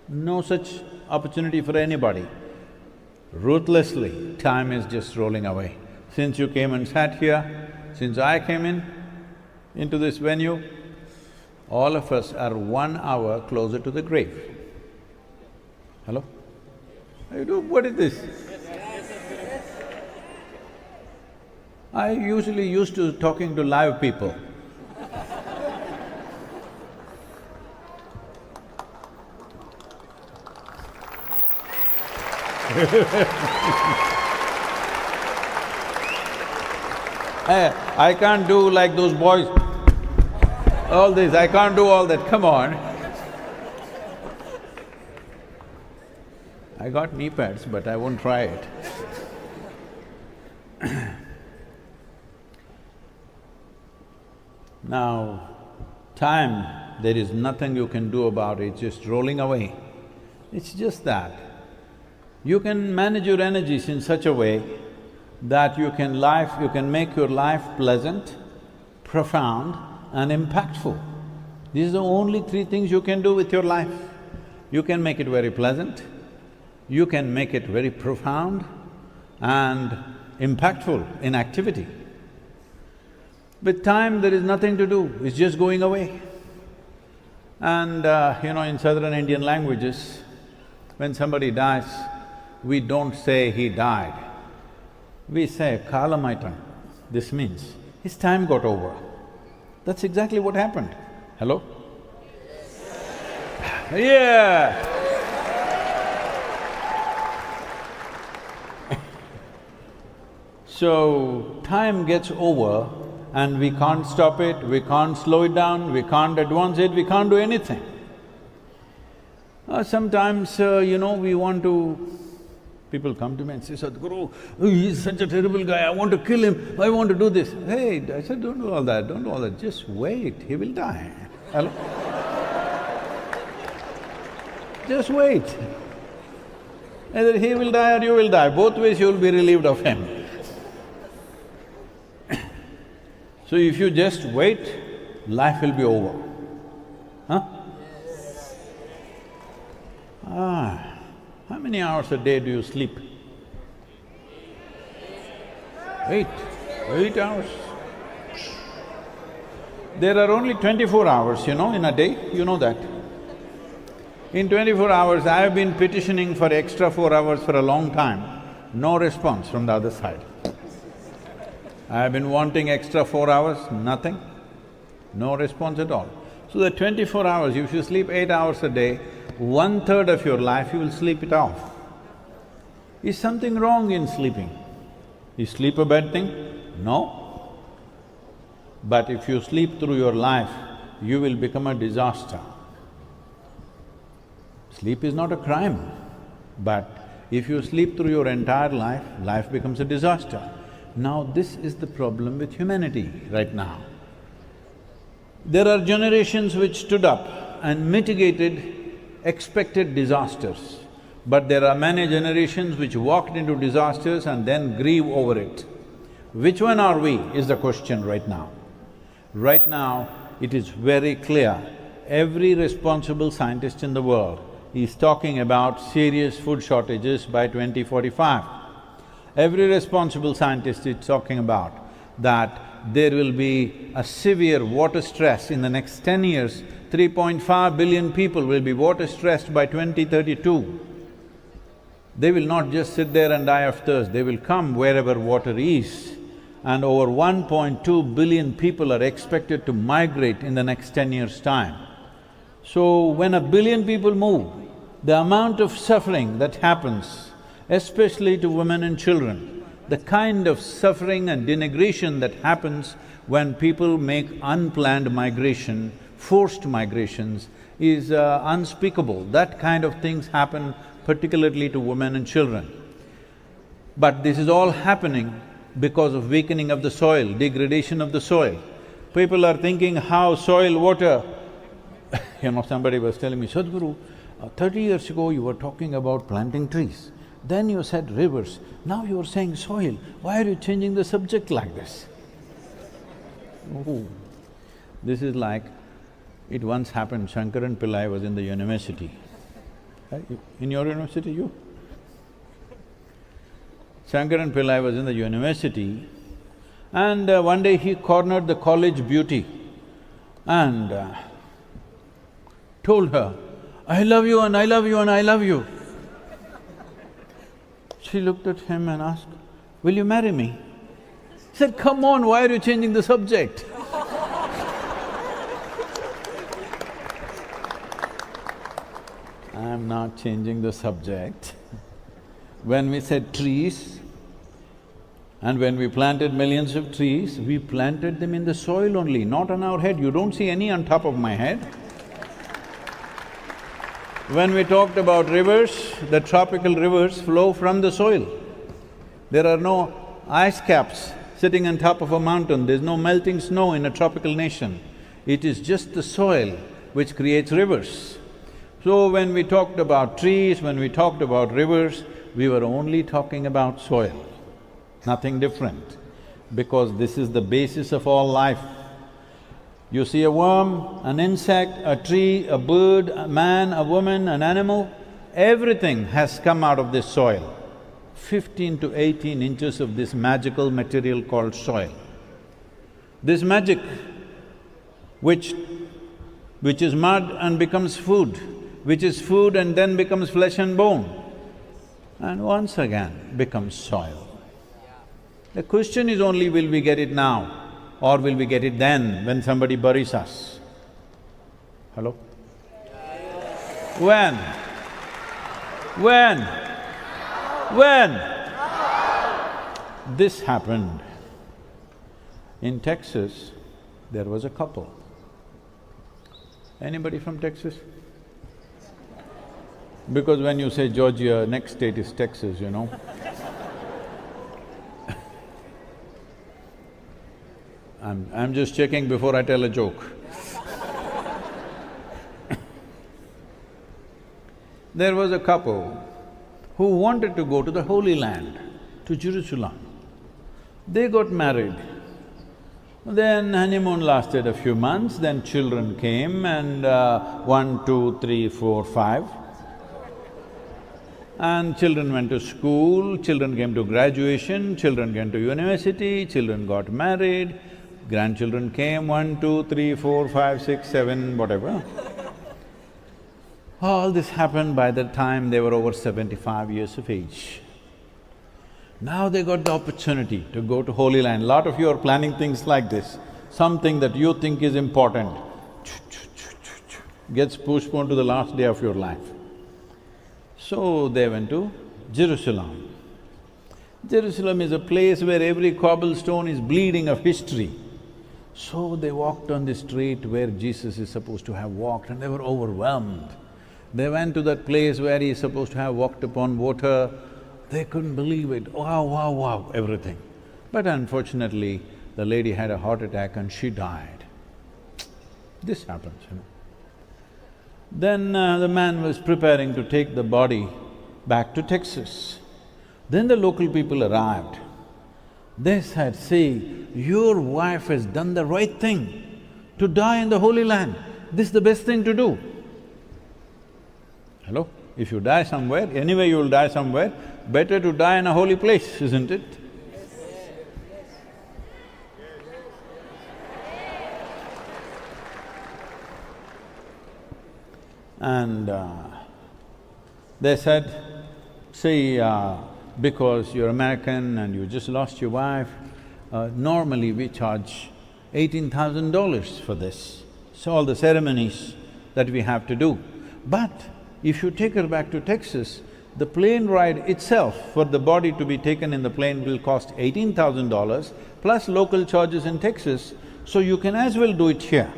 No such opportunity for anybody. Ruthlessly, time is just rolling away. Since you came and sat here, since I came into this venue, all of us are 1 hour closer to the grave. Hello? What is this? I usually used to talking to live people. I can't do like those boys, all this, I can't do all that, come on. I got knee pads, but I won't try it. Now, time, there is nothing you can do about it, it's just rolling away. It's just that. You can manage your energies in such a way that you can make your life pleasant, profound and impactful. These are the only three things you can do with your life. You can make it very pleasant, you can make it very profound and impactful in activity. With time, there is nothing to do, it's just going away. And in southern Indian languages, when somebody dies, we don't say he died, we say kalamaitam. This means his time got over. That's exactly what happened. Hello? Yeah! So, time gets over and we can't stop it, we can't slow it down, we can't advance it, we can't do anything. Sometimes, we want to… People come to me and say, Sadhguru, he's such a terrible guy, I want to kill him, I want to do this. Hey, I said, don't do all that, don't do all that, just wait, he will die. Hello? Just wait. Either he will die or you will die, both ways you will be relieved of him. So if you just wait, life will be over. Huh? How many hours a day do you sleep? 8 hours. There are only 24 hours, in a day, you know that. In 24 hours, I have been petitioning for extra 4 hours for a long time, no response from the other side. I have been wanting extra 4 hours, nothing, no response at all. So the 24 hours, if you sleep 8 hours a day, 1/3 of your life you will sleep it off. Is something wrong in sleeping? Is sleep a bad thing? No. But if you sleep through your life, you will become a disaster. Sleep is not a crime, but if you sleep through your entire life, life becomes a disaster. Now this is the problem with humanity right now. There are generations which stood up and mitigated expected disasters, but there are many generations which walked into disasters and then grieve over it. Which one are we is the question right now. Right now, it is very clear, every responsible scientist in the world is talking about serious food shortages by 2045. Every responsible scientist is talking about that there will be a severe water stress in the next 10 years, 3.5 billion people will be water stressed by 2032. They will not just sit there and die of thirst, they will come wherever water is. And over 1.2 billion people are expected to migrate in the next 10 years' time. So when 1 billion people move, the amount of suffering that happens, especially to women and children, the kind of suffering and denigration that happens when people make unplanned migration, forced migrations, is unspeakable. That kind of things happen particularly to women and children. But this is all happening because of weakening of the soil, degradation of the soil. People are thinking how soil, water… somebody was telling me, Sadhguru, 30 years ago you were talking about planting trees, then you said rivers, now you are saying soil, why are you changing the subject like this? Oh, this is like, it once happened, Shankaran Pillai was in the university. In your university, you? Shankaran Pillai was in the university and one day he cornered the college beauty and told her, I love you and I love you and I love you. She looked at him and asked, will you marry me? He said, come on, why are you changing the subject? I'm not changing the subject. When we said trees, and when we planted millions of trees, we planted them in the soil only, not on our head. You don't see any on top of my head. When we talked about rivers, the tropical rivers flow from the soil. There are no ice caps sitting on top of a mountain, there's no melting snow in a tropical nation. It is just the soil which creates rivers. So when we talked about trees, when we talked about rivers, we were only talking about soil, nothing different, because this is the basis of all life. You see a worm, an insect, a tree, a bird, a man, a woman, an animal, everything has come out of this soil. 15 to 18 inches of this magical material called soil. This magic, which is mud and becomes food, which is food and then becomes flesh and bone, and once again becomes soil. The question is only, will we get it now or will we get it then when somebody buries us? Hello? When? When? When? This happened. In Texas, there was a couple. Anybody from Texas? Because when you say Georgia, next state is Texas, you know. I'm just checking before I tell a joke. There was a couple who wanted to go to the Holy Land, to Jerusalem. They got married. Then honeymoon lasted a few months, then children came and 1, 2, 3, 4, 5. And children went to school, children came to graduation, children came to university, children got married. Grandchildren came, 1, 2, 3, 4, 5, 6, 7, whatever. All this happened by the time they were over 75 years of age. Now they got the opportunity to go to Holy Land. Lot of you are planning things like this. Something that you think is important gets postponed to the last day of your life. So they went to Jerusalem. Jerusalem is a place where every cobblestone is bleeding of history. So they walked on the street where Jesus is supposed to have walked and they were overwhelmed. They went to that place where he is supposed to have walked upon water. They couldn't believe it. Wow, wow, wow, everything. But unfortunately, the lady had a heart attack and she died. This happens, you know. Then the man was preparing to take the body back to Texas. Then the local people arrived. They said, see, your wife has done the right thing to die in the Holy Land. This is the best thing to do. Hello? If you die somewhere, anyway you will die somewhere, better to die in a holy place, isn't it? And they said, see, because you're American and you just lost your wife, normally we charge $18,000 for this. So all the ceremonies that we have to do. But if you take her back to Texas, the plane ride itself for the body to be taken in the plane will cost $18,000 plus local charges in Texas, so you can as well do it here.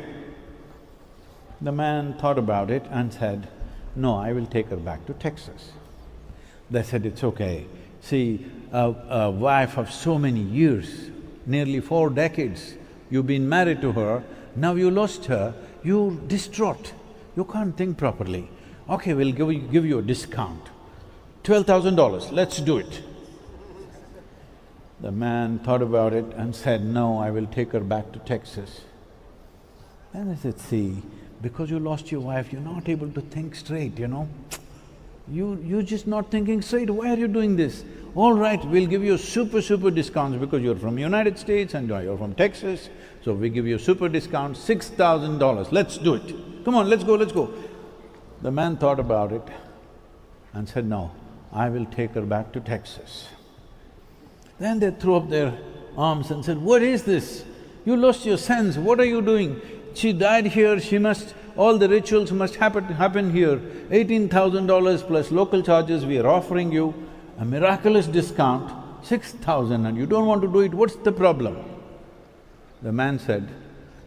The man thought about it and said, no, I will take her back to Texas. They said, it's okay. See, a wife of so many years, nearly 4 decades, you've been married to her, now you lost her, you're distraught, you can't think properly. Okay, we'll give you a discount, $12,000, let's do it. The man thought about it and said, no, I will take her back to Texas. Then I said, see, because you lost your wife, you're not able to think straight, you know. You're just not thinking straight, why are you doing this? All right, we'll give you super discounts because you're from United States and you're from Texas, so we give you super discount, $6,000, let's do it. Come on, let's go. The man thought about it and said, no, I will take her back to Texas. Then they threw up their arms and said, what is this? You lost your sense, what are you doing? She died here, she must… all the rituals must happen here. $18,000 plus local charges, we are offering you a miraculous discount, $6,000 and you don't want to do it, what's the problem? The man said,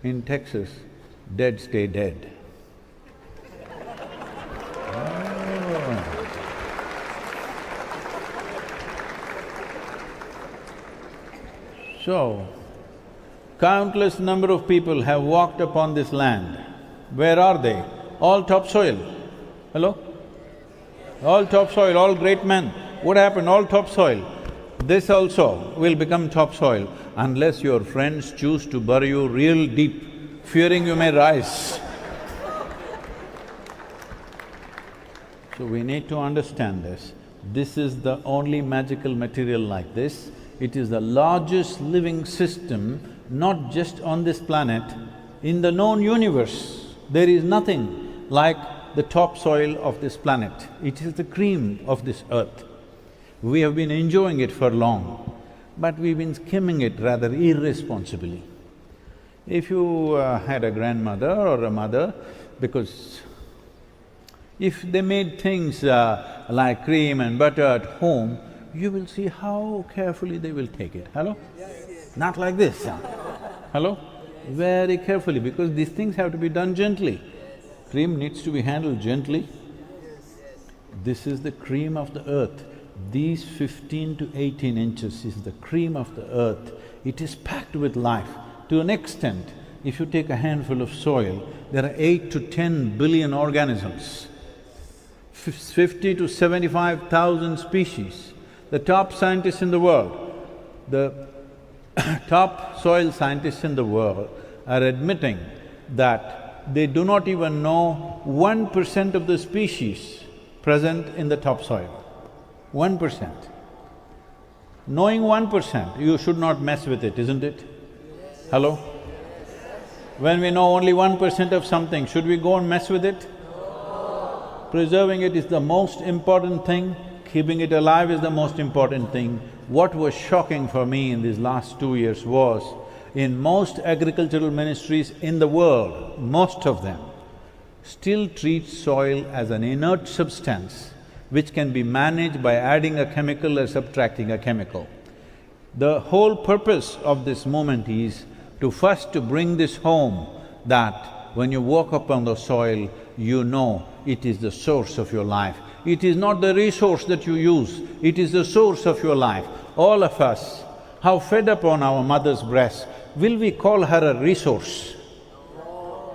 in Texas, dead stay dead. So, countless number of people have walked upon this land. Where are they? All topsoil. Hello? All topsoil, all great men. What happened? All topsoil. This also will become topsoil unless your friends choose to bury you real deep, fearing you may rise. So we need to understand this. This is the only magical material like this. It is the largest living system, not just on this planet, in the known universe. There is nothing like the topsoil of this planet. It is the cream of this earth. We have been enjoying it for long, but we've been skimming it rather irresponsibly. If you had a grandmother or a mother, because if they made things like cream and butter at home, you will see how carefully they will take it. Hello? Not like this, hello? Very carefully, because these things have to be done gently. Cream needs to be handled gently. This is the cream of the earth. These 15 to 18 inches is the cream of the earth. It is packed with life. To an extent, if you take a handful of soil, there are 8 to 10 billion organisms, 50 to 75,000 species. The top scientists in the world, the top soil scientists in the world are admitting that they do not even know 1% of the species present in the topsoil. 1%. Knowing 1%, you should not mess with it, isn't it? Hello? When we know only 1% of something, should we go and mess with it? Preserving it is the most important thing, keeping it alive is the most important thing. What was shocking for me in these last 2 years was, in most agricultural ministries in the world, most of them still treat soil as an inert substance which can be managed by adding a chemical or subtracting a chemical. The whole purpose of this movement is to first to bring this home, that when you walk upon the soil, you know it is the source of your life. It is not the resource that you use, it is the source of your life. All of us, how fed up on our mother's breast, will we call her a resource?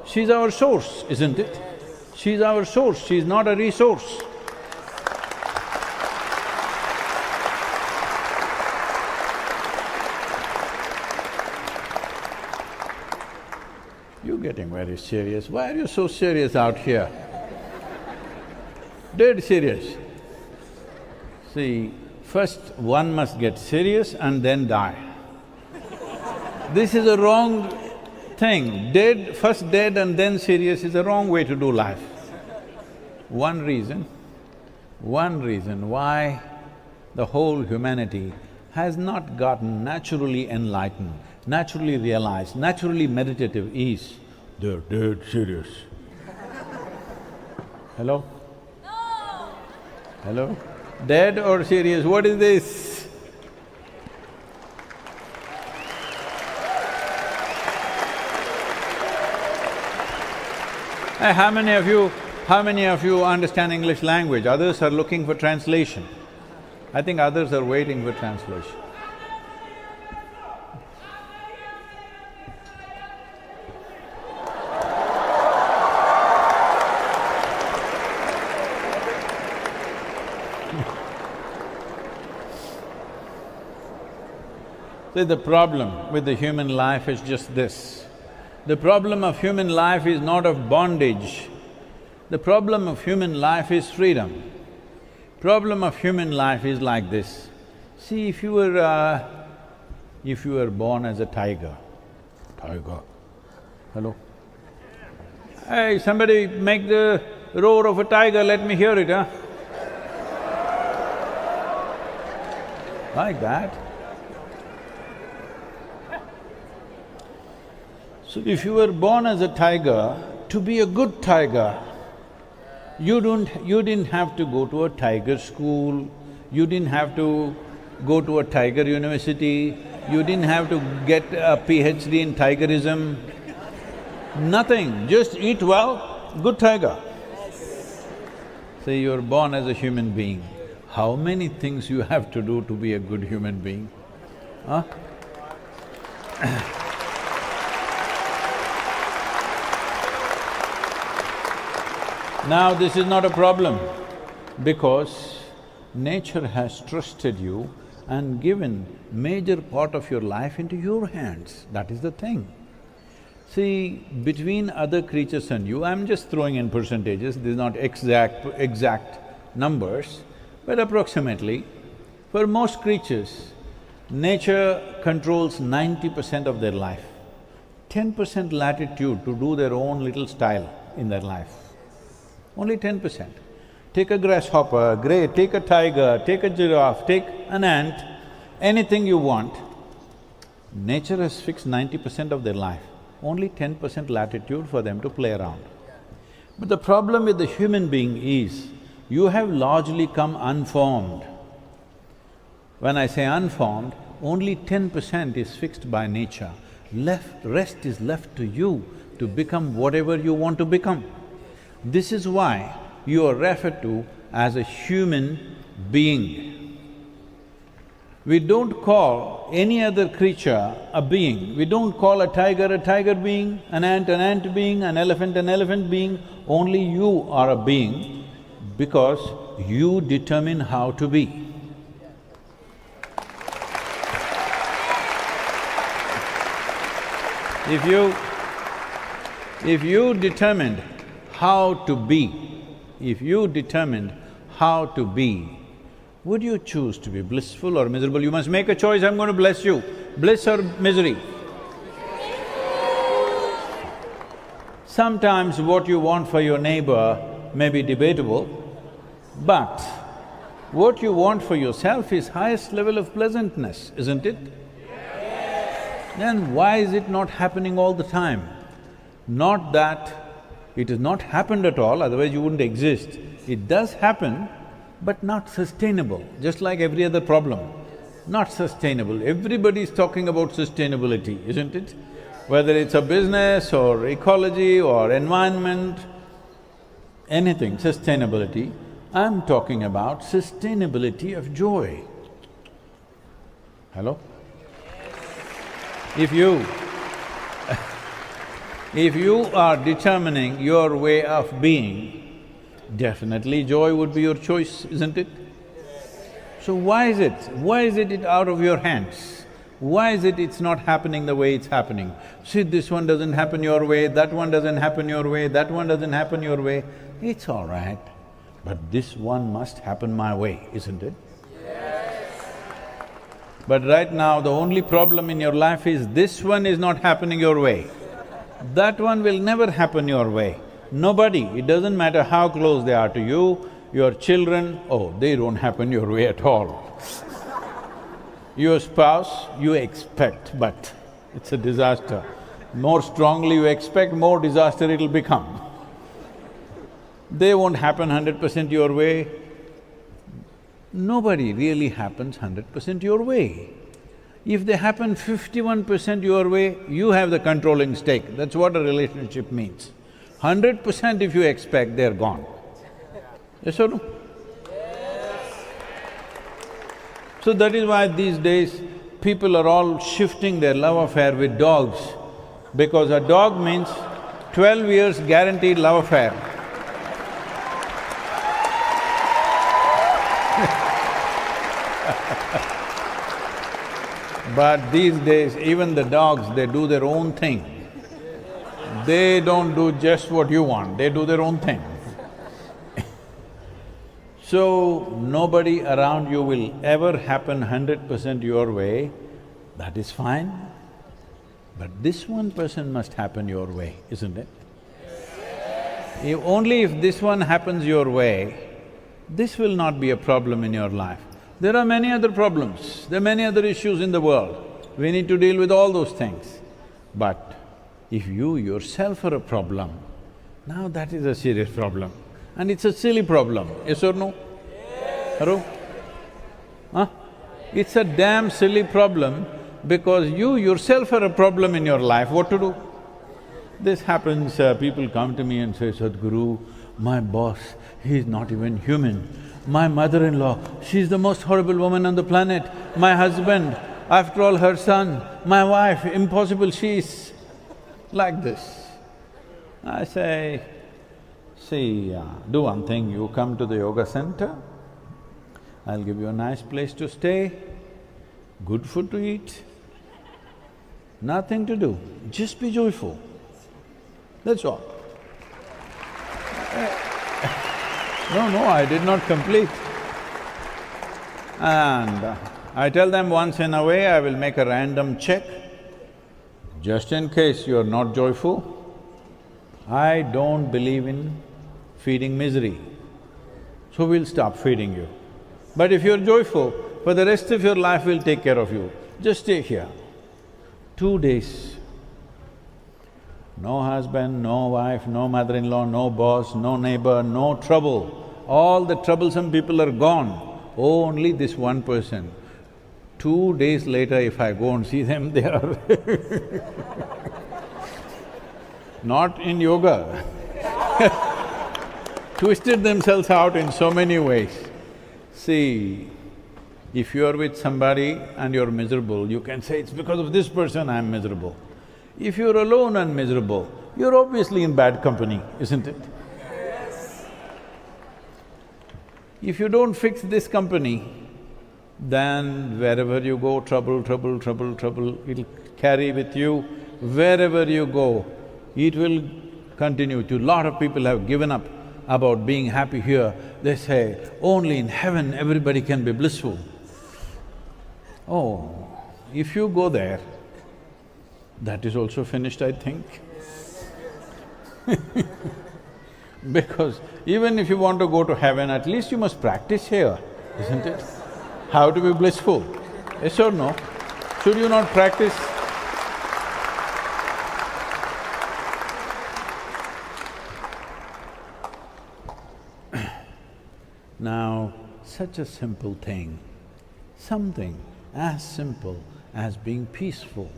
She's our source, isn't it? She's our source, she's not a resource. You're getting very serious. Why are you so serious out here? Dead serious. See, first one must get serious and then die. This is a wrong thing. First dead and then serious is a wrong way to do life. One reason why the whole humanity has not gotten naturally enlightened, naturally realized, naturally meditative is, they're dead serious. Hello? No! Hello? Dead or serious, what is this? Hey, how many of you understand English language? Others are looking for translation. I think others are waiting for translation. See, the problem with the human life is just this. The problem of human life is not of bondage. The problem of human life is freedom. Problem of human life is like this. See, if you were born as a tiger, hello? Hey, somebody make the roar of a tiger, let me hear it, huh? Like that. So if you were born as a tiger, to be a good tiger, you didn't have to go to a tiger school, you didn't have to go to a tiger university, you didn't have to get a PhD in tigerism, nothing, just eat well, good tiger. Say you're born as a human being, how many things you have to do to be a good human being, huh? Now this is not a problem, because nature has trusted you and given major part of your life into your hands, that is the thing. See, between other creatures and you, I'm just throwing in percentages, these are not exact numbers, but approximately, for most creatures, nature controls 90% of their life, 10% latitude to do their own little style in their life. Only 10%. Take a grasshopper, take a tiger, take a giraffe, take an ant, anything you want. Nature has fixed 90% of their life, only 10% latitude for them to play around. But the problem with the human being is, you have largely come unformed. When I say unformed, only 10% is fixed by nature. Rest is left to you to become whatever you want to become. This is why you are referred to as a human being. We don't call any other creature a being. We don't call a tiger being, an ant being, an elephant being. Only you are a being because you determine how to be. If you determined how to be, would you choose to be blissful or miserable? You must make a choice, I'm going to bless you. Bliss or misery? Sometimes what you want for your neighbor may be debatable, but what you want for yourself is highest level of pleasantness, isn't it? Then why is it not happening all the time? Not that it has not happened at all, otherwise you wouldn't exist. It does happen, but not sustainable, just like every other problem. Not sustainable. Everybody is talking about sustainability, isn't it? Whether it's a business or ecology or environment, anything, sustainability. I'm talking about sustainability of joy. Hello? If you are determining your way of being, definitely joy would be your choice, isn't it? So why is it? Why is it out of your hands? Why is it it's not happening the way it's happening? See, this one doesn't happen your way, that one doesn't happen your way, that one doesn't happen your way. It's all right, but this one must happen my way, isn't it? But right now, the only problem in your life is this one is not happening your way. That one will never happen your way. Nobody, it doesn't matter how close they are to you, your children, oh, they don't happen your way at all. Your spouse, you expect, but it's a disaster. More strongly you expect, more disaster it'll become. They won't happen 100% your way. Nobody really happens 100% your way. If they happen 51% your way, you have the controlling stake. That's what a relationship means. 100% if you expect, they're gone. Yes or no? So that is why these days people are all shifting their love affair with dogs, because a dog means 12 years guaranteed love affair. But these days, even the dogs, they do their own thing. They don't do just what you want, they do their own thing. So, nobody around you will ever happen 100% your way, that is fine. But this one person must happen your way, isn't it? Only if this one happens your way, this will not be a problem in your life. There are many other problems, there are many other issues in the world. We need to deal with all those things. But if you yourself are a problem, now that is a serious problem. And it's a silly problem, yes or no? Hello? Huh? It's a damn silly problem because you yourself are a problem in your life, what to do? This happens, people come to me and say, Sadhguru, my boss, he's not even human. My mother-in-law, she's the most horrible woman on the planet. My husband, after all, her son. My wife, impossible, she's like this. I say, see, do one thing, you come to the yoga center, I'll give you a nice place to stay, good food to eat, nothing to do, just be joyful. That's all. No, I did not complete. And I tell them once in a way, I will make a random check, just in case you are not joyful. I don't believe in feeding misery, so we'll stop feeding you. But if you're joyful, for the rest of your life we'll take care of you. Just stay here. 2 days. No husband, no wife, no mother-in-law, no boss, no neighbor, no trouble. All the troublesome people are gone, only this one person. 2 days later, if I go and see them, they are not in yoga, twisted themselves out in so many ways. See, if you're with somebody and you're miserable, you can say, it's because of this person I'm miserable. If you're alone and miserable, you're obviously in bad company, isn't it? Yes. If you don't fix this company, then wherever you go, trouble, trouble, trouble, trouble, it'll carry with you. Wherever you go, it will continue to… Lot of people have given up about being happy here. They say, only in heaven everybody can be blissful. Oh, if you go there, that is also finished, I think. Because even if you want to go to heaven, at least you must practice here, isn't it? How to be blissful, yes or no? Should you not practice? Now, such a simple thing, something as simple as being peaceful,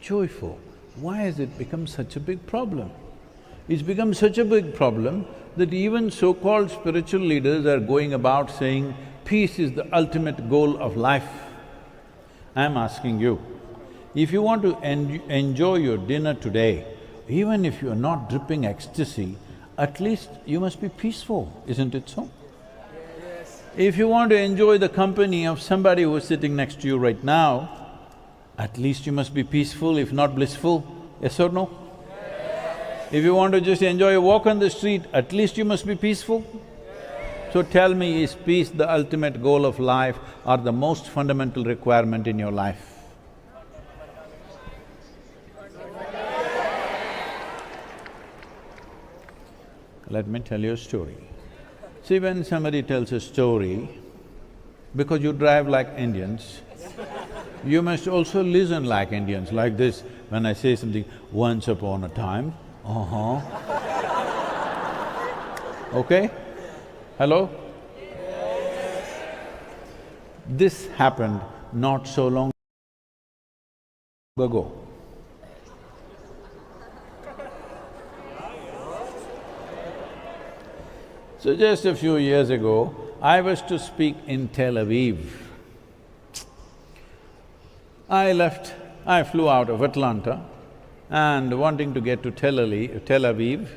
joyful, why has it become such a big problem? It's become such a big problem that even so-called spiritual leaders are going about saying peace is the ultimate goal of life. I'm asking you, if you want to enjoy your dinner today, even if you're not dripping ecstasy, at least you must be peaceful, isn't it so? If you want to enjoy the company of somebody who's sitting next to you right now, at least you must be peaceful, if not blissful, yes or no? If you want to just enjoy a walk on the street, at least you must be peaceful. So tell me, is peace the ultimate goal of life or the most fundamental requirement in your life? Let me tell you a story. See, when somebody tells a story, because you drive like Indians, you must also listen like Indians, like this. When I say something, once upon a time, okay? Hello? This happened not so long ago. So just a few years ago, I was to speak in Tel Aviv. I flew out of Atlanta and wanting to get to Tel Aviv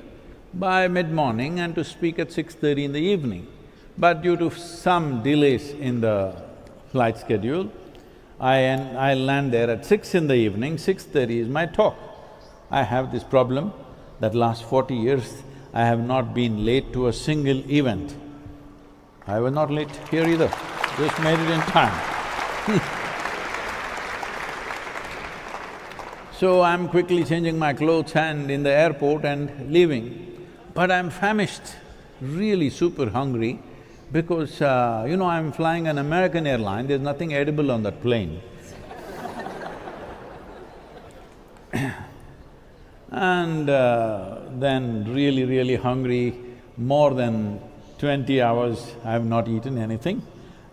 by mid-morning and to speak at 6:30 in the evening. But due to some delays in the flight schedule, I land there at 6 in the evening, 6:30 is my talk. I have this problem that last 40 years I have not been late to a single event. I was not late here either, just made it in time. So I'm quickly changing my clothes and in the airport and leaving. But I'm famished, really super hungry because, I'm flying an American airline, there's nothing edible on that plane. And then really hungry, more than 20 hours I have not eaten anything,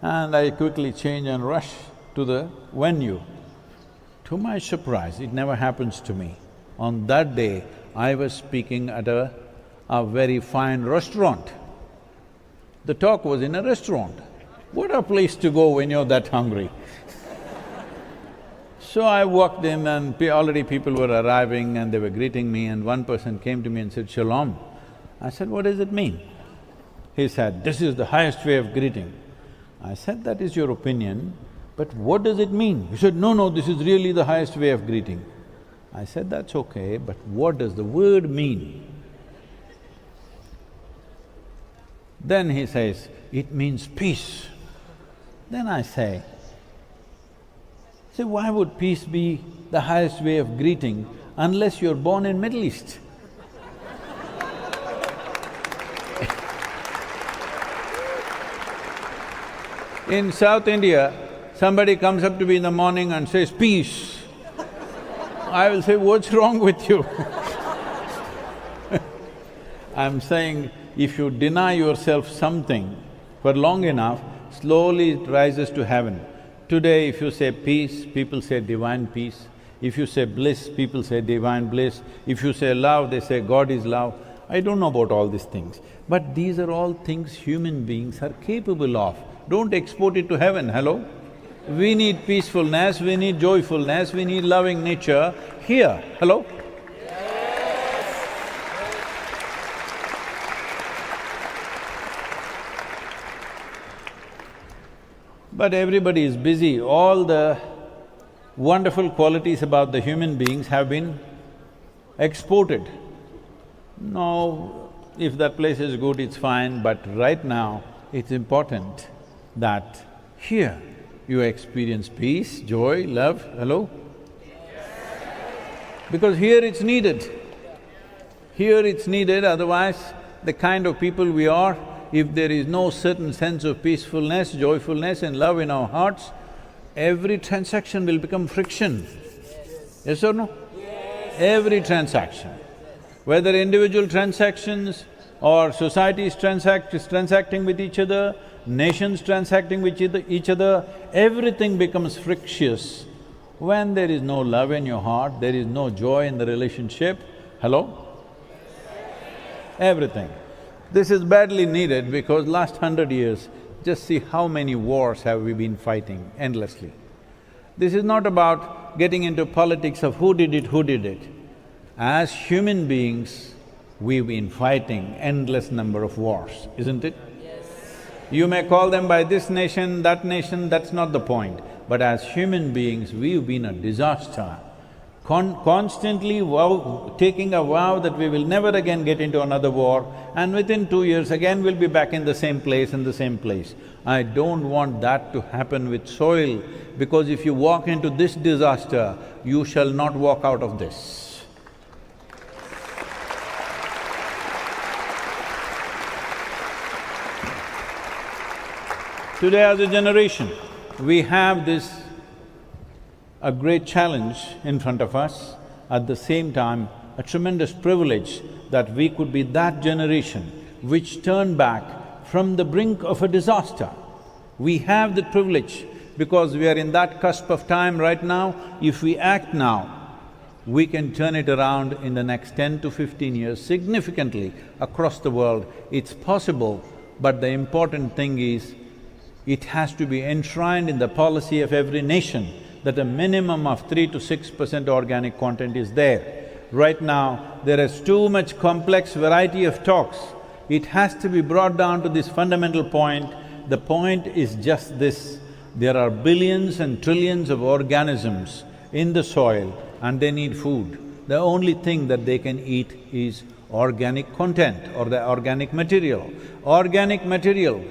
and I quickly change and rush to the venue. To my surprise, it never happens to me. On that day, I was speaking at a very fine restaurant. The talk was in a restaurant. What a place to go when you're that hungry. So I walked in and already people were arriving and they were greeting me, and one person came to me and said, "Shalom." I said, "What does it mean?" He said, "This is the highest way of greeting." I said, "That is your opinion, but what does it mean?" He said, "No, this is really the highest way of greeting." I said, "That's okay, but what does the word mean?" Then he says, "It means peace." Then I say, why would peace be the highest way of greeting unless you're born in Middle East? In South India, somebody comes up to me in the morning and says, "Peace." I will say, "What's wrong with you?" I'm saying, if you deny yourself something for long enough, slowly it rises to heaven. Today, if you say peace, people say divine peace. If you say bliss, people say divine bliss. If you say love, they say God is love. I don't know about all these things, but these are all things human beings are capable of. Don't export it to heaven, hello? We need peacefulness, we need joyfulness, we need loving nature here, hello? But everybody is busy, all the wonderful qualities about the human beings have been exported. No, if that place is good, it's fine, but right now, it's important that here you experience peace, joy, love, hello? Because here it's needed. Here it's needed, otherwise the kind of people we are, if there is no certain sense of peacefulness, joyfulness and love in our hearts, every transaction will become friction. Yes or no? Every transaction. Whether individual transactions or societies transacting with each other, nations transacting with each other, everything becomes frictious. When there is no love in your heart, there is no joy in the relationship, hello? Everything. This is badly needed because last 100 years, just see how many wars have we been fighting endlessly. This is not about getting into politics of who did it. As human beings, we've been fighting endless number of wars, isn't it? Yes. You may call them by this nation, that's not the point. But as human beings, we've been a disaster. Constantly taking a vow that we will never again get into another war, and within 2 years again we'll be back in the same place I don't want that to happen with soil, because if you walk into this disaster, you shall not walk out of this. Today as a generation, we have a great challenge in front of us, at the same time a tremendous privilege that we could be that generation which turned back from the brink of a disaster. We have the privilege because we are in that cusp of time right now. If we act now, we can turn it around in the next 10 to 15 years significantly across the world. It's possible, but the important thing is, it has to be enshrined in the policy of every nation that a minimum of 3 to 6% organic content is there. Right now, there is too much complex variety of talks. It has to be brought down to this fundamental point. The point is just this: there are billions and trillions of organisms in the soil and they need food. The only thing that they can eat is organic content or the organic material. Organic material,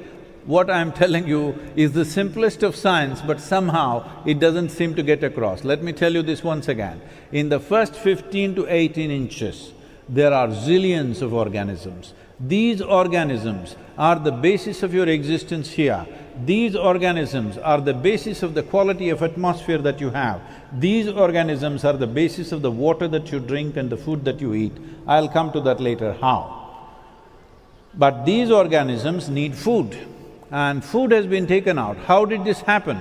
what I'm telling you is the simplest of science, but somehow it doesn't seem to get across. Let me tell you this once again. In the first 15 to 18 inches, there are zillions of organisms. These organisms are the basis of your existence here. These organisms are the basis of the quality of atmosphere that you have. These organisms are the basis of the water that you drink and the food that you eat. I'll come to that later, how. But these organisms need food. And food has been taken out. How did this happen?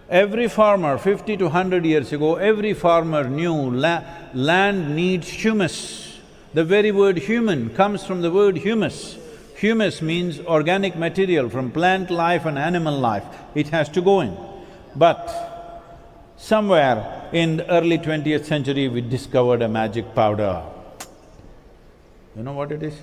Every farmer 50 to 100 years ago, every farmer knew land needs humus. The very word human comes from the word humus. Humus means organic material from plant life and animal life, it has to go in. But somewhere in the early 20th century, we discovered a magic powder. You know what it is?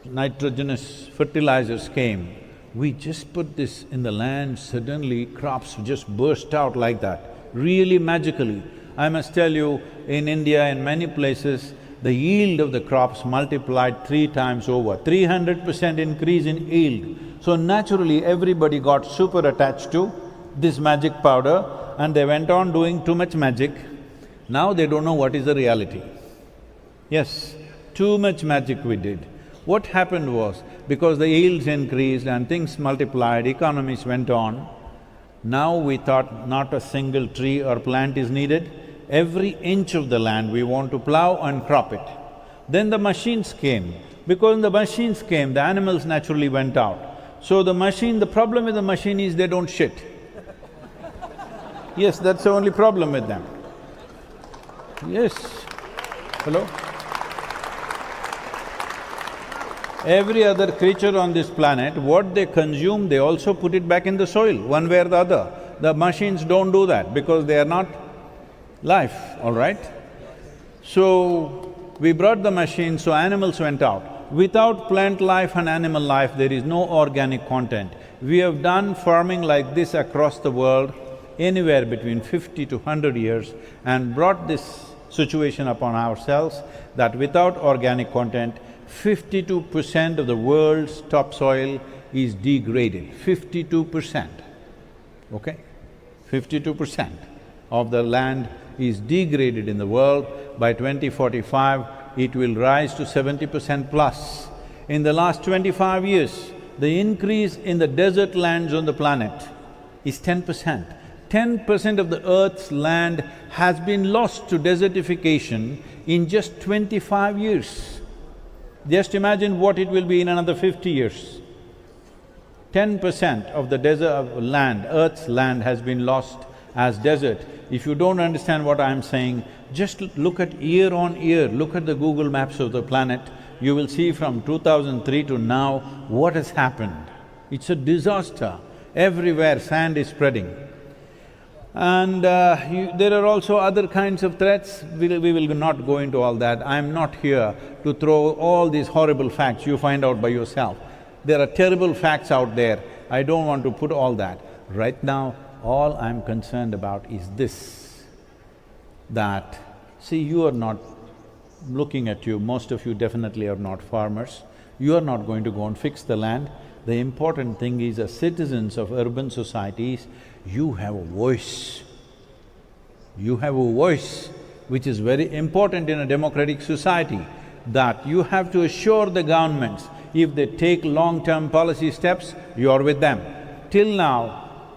Nitrogenous fertilizers came. We just put this in the land, suddenly crops just burst out like that, really magically. I must tell you, in India, in many places, the yield of the crops multiplied 3 times over, 300% increase in yield. So naturally, everybody got super attached to this magic powder and they went on doing too much magic. Now they don't know what is the reality. Yes, too much magic we did. What happened was, because the yields increased and things multiplied, economies went on, now we thought not a single tree or plant is needed. Every inch of the land we want to plow and crop it. Then the machines came. Because the machines came, the animals naturally went out. So the problem with the machine is they don't shit. Yes, that's the only problem with them. Yes. Hello? Every other creature on this planet, what they consume, they also put it back in the soil, one way or the other. The machines don't do that because they are not life, all right? So, we brought the machine, so animals went out. Without plant life and animal life, there is no organic content. We have done farming like this across the world, anywhere between 50 to 100 years, and brought this situation upon ourselves that without organic content, 52% of the world's topsoil is degraded, 52%, okay? 52% of the land is degraded in the world. By 2045, it will rise to 70% plus. In the last 25 years, the increase in the desert lands on the planet is 10%. 10% of the Earth's land has been lost to desertification in just 25 years. Just imagine what it will be in another 50 years. 10% of the desert land, Earth's land has been lost as desert. If you don't understand what I'm saying, just look at year on year, look at the Google Maps of the planet, you will see from 2003 to now what has happened. It's a disaster. Everywhere sand is spreading. And there are also other kinds of threats. We will not go into all that. I'm not here to throw all these horrible facts, you find out by yourself. There are terrible facts out there, I don't want to put all that. Right now, all I'm concerned about is this, that, see, you are not… looking at you, most of you definitely are not farmers, you are not going to go and fix the land. The important thing is, as citizens of urban societies, you have a voice. You have a voice which is very important in a democratic society, that you have to assure the governments, if they take long-term policy steps, you are with them. Till now,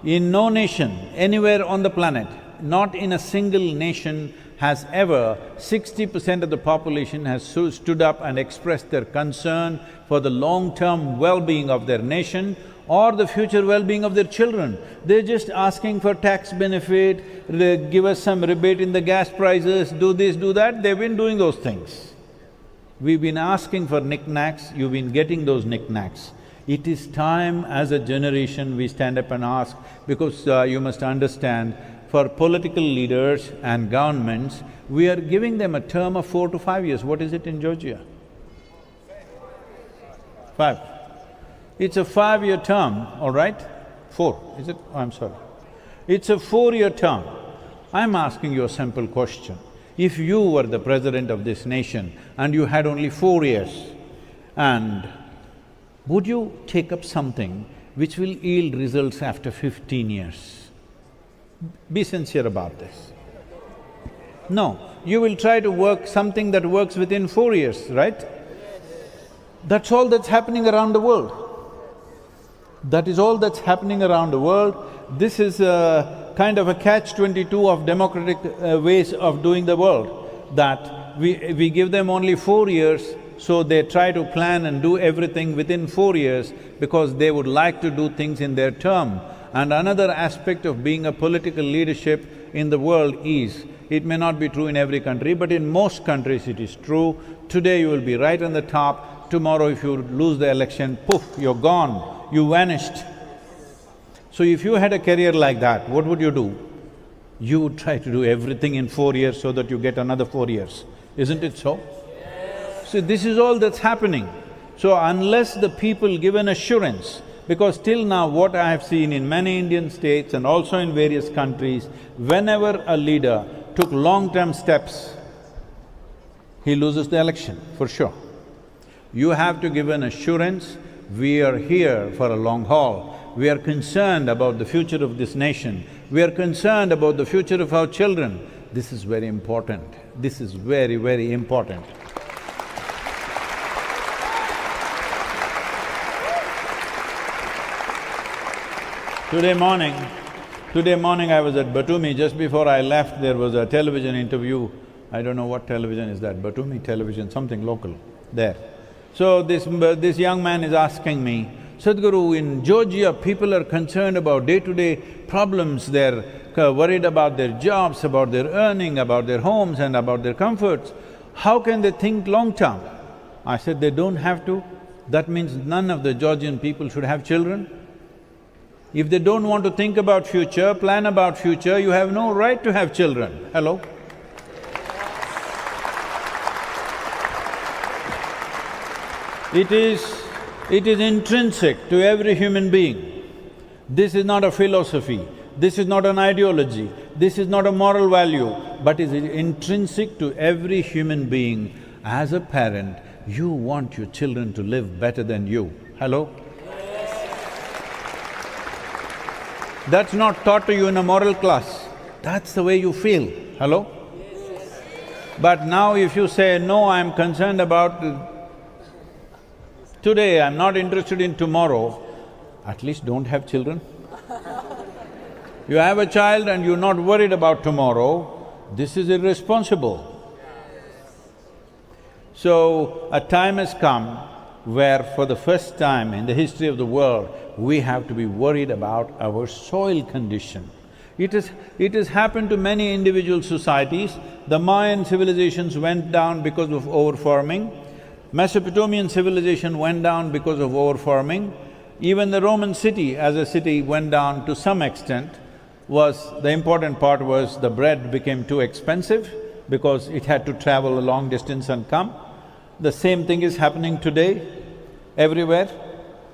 in no nation, anywhere on the planet, not in a single nation has ever 60% of the population has stood up and expressed their concern for the long-term well-being of their nation or the future well-being of their children. They're just asking for tax benefit, they give us some rebate in the gas prices, do this, do that, they've been doing those things. We've been asking for knickknacks, you've been getting those knickknacks. It is time as a generation we stand up and ask, because you must understand, for political leaders and governments, we are giving them a term of 4 to 5 years. What is it in Georgia? 5. It's a 5-year term, all right? 4, is it? Oh, I'm sorry. It's a 4-year term. I'm asking you a simple question. If you were the president of this nation and you had only 4 years, and would you take up something which will yield results after 15 years? Be sincere about this. No, you will try to work something that works within 4 years, right? That's all that's happening around the world. That is all that's happening around the world. This is a kind of a catch-22 of democratic ways of doing the world, that we give them only 4 years, so they try to plan and do everything within 4 years because they would like to do things in their term. And another aspect of being a political leadership in the world is, it may not be true in every country, but in most countries it is true. Today you will be right on the top, tomorrow if you lose the election, poof, you're gone, you vanished. So if you had a career like that, what would you do? You would try to do everything in 4 years so that you get another 4 years, isn't it so? So this is all that's happening. So unless the people give an assurance, because till now what I have seen in many Indian states and also in various countries, whenever a leader took long-term steps, he loses the election, for sure. You have to give an assurance, we are here for a long haul, we are concerned about the future of this nation, we are concerned about the future of our children. This is very important, this is very, very important. Today morning I was at Batumi. Just before I left, there was a television interview. I don't know what television is that, Batumi television, something local there. So this young man is asking me, Sadhguru, in Georgia, people are concerned about day-to-day problems, they're worried about their jobs, about their earning, about their homes and about their comforts. How can they think long-term? I said, they don't have to. That means none of the Georgian people should have children. If they don't want to think about future, plan about future, you have no right to have children. Hello? It is intrinsic to every human being. This is not a philosophy, this is not an ideology, this is not a moral value, but it is intrinsic to every human being. As a parent, you want your children to live better than you. Hello? That's not taught to you in a moral class, that's the way you feel. Hello? But now if you say, no, I'm concerned about today, I'm not interested in tomorrow, at least don't have children. You have a child and you're not worried about tomorrow, this is irresponsible. So, a time has come where for the first time in the history of the world, we have to be worried about our soil condition. It has happened to many individual societies. The Mayan civilizations went down because of overfarming. Mesopotamian civilization went down because of overfarming. Even the Roman city as a city went down to some extent. The important part was the bread became too expensive because it had to travel a long distance and come. The same thing is happening today, everywhere,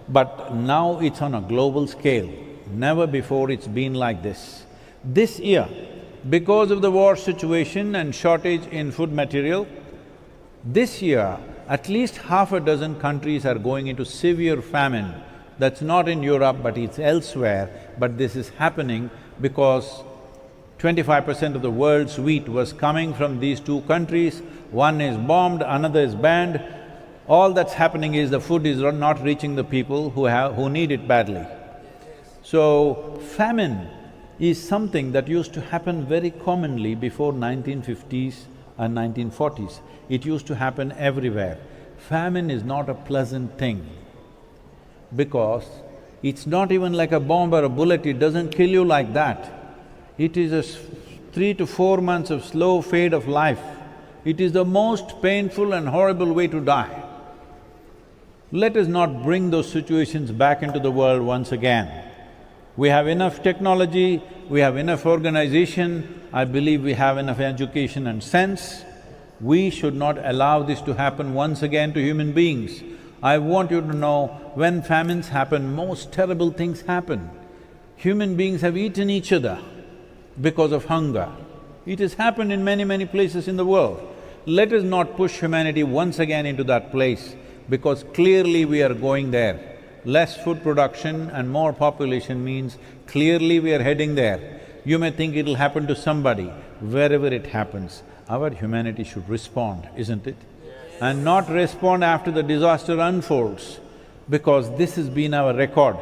but now it's on a global scale. Never before it's been like this. This year, because of the war situation and shortage in food material, this year, at least half a dozen countries are going into severe famine. That's not in Europe, but it's elsewhere, but this is happening because 25% of the world's wheat was coming from these two countries. One is bombed, another is banned. All that's happening is the food is not reaching the people who need it badly. So, famine is something that used to happen very commonly before 1950s and 1940s. It used to happen everywhere. Famine is not a pleasant thing because it's not even like a bomb or a bullet, it doesn't kill you like that. It is a 3 to 4 months of slow fade of life. It is the most painful and horrible way to die. Let us not bring those situations back into the world once again. We have enough technology, we have enough organization, I believe we have enough education and sense. We should not allow this to happen once again to human beings. I want you to know, when famines happen, most terrible things happen. Human beings have eaten each other because of hunger. It has happened in many places in the world. Let us not push humanity once again into that place because clearly we are going there. Less food production and more population means clearly we are heading there. You may think it'll happen to somebody, wherever it happens, our humanity should respond, isn't it? And not respond after the disaster unfolds, because this has been our record.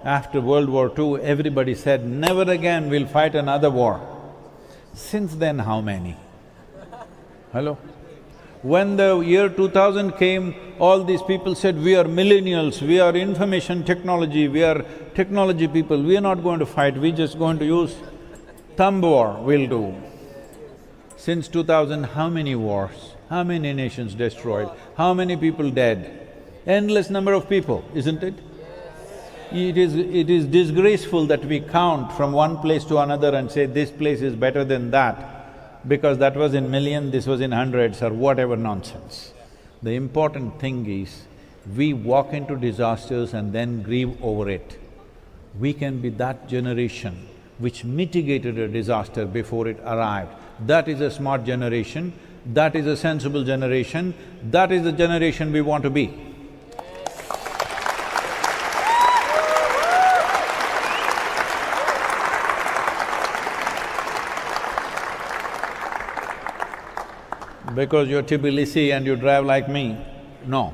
After World War II, everybody said, never again we'll fight another war. Since then, how many? Hello? When the year 2000 came, all these people said, we are millennials, we are information technology, we are technology people, we are not going to fight, we're just going to use thumb war, we'll do. Since 2000, how many wars, how many nations destroyed, how many people dead? Endless number of people, isn't it? It is disgraceful that we count from one place to another and say this place is better than that, because that was in million, this was in hundreds or whatever nonsense. The important thing is, we walk into disasters and then grieve over it. We can be that generation which mitigated a disaster before it arrived. That is a smart generation, that is a sensible generation, that is the generation we want to be. Because you're Tbilisi and you drive like me, no.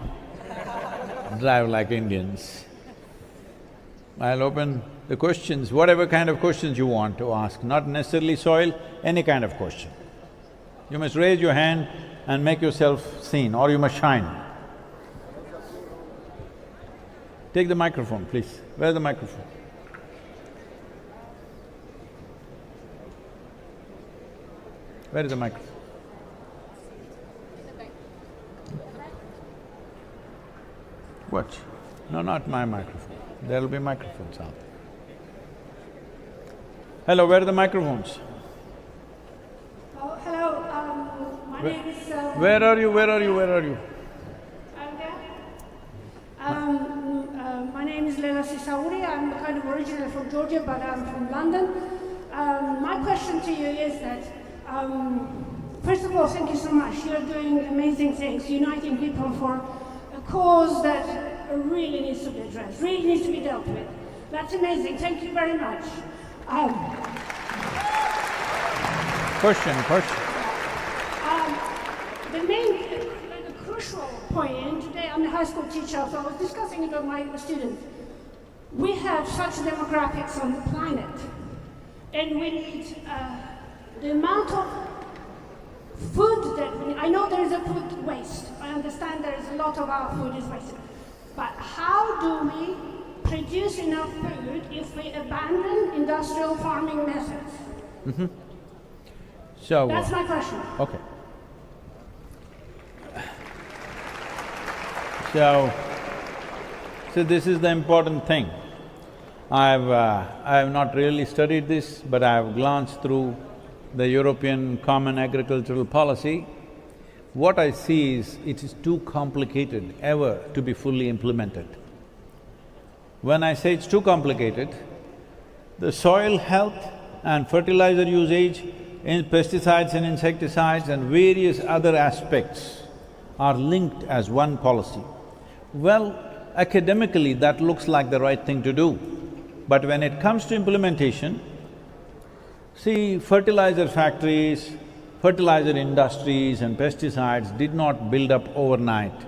Drive like Indians. I'll open the questions, whatever kind of questions you want to ask, not necessarily soil, any kind of question. You must raise your hand and make yourself seen, or you must shine. Take the microphone, please. Where's the microphone? Where is the microphone? What? No, not my microphone. There'll be microphones out there. Hello, where are the microphones? Oh, hello, my name is… Where are you? I'm there. My name is Leila Sisauri. I'm kind of originally from Georgia, but I'm from London. My question to you is that, first of all, thank you so much. You're doing amazing things, uniting people for a cause that really needs to be addressed, really needs to be dealt with. That's amazing, thank you very much. Question. The main, the crucial point, and today I'm a high school teacher, so I was discussing it with my students. We have such demographics on the planet, and we need the amount of food that we need. I know there is a food waste. I understand there is a lot of our food is wasted. But how do we produce enough food if we abandon industrial farming methods? Mm-hmm. So that's my question. Okay. So this is the important thing. I have not really studied this, but I have glanced through the European Common Agricultural Policy. What I see is it is too complicated ever to be fully implemented. When I say it's too complicated, the soil health and fertilizer usage, in pesticides and insecticides and various other aspects are linked as one policy. Well, academically that looks like the right thing to do, but when it comes to implementation, see, fertilizer factories, fertilizer industries and pesticides did not build up overnight.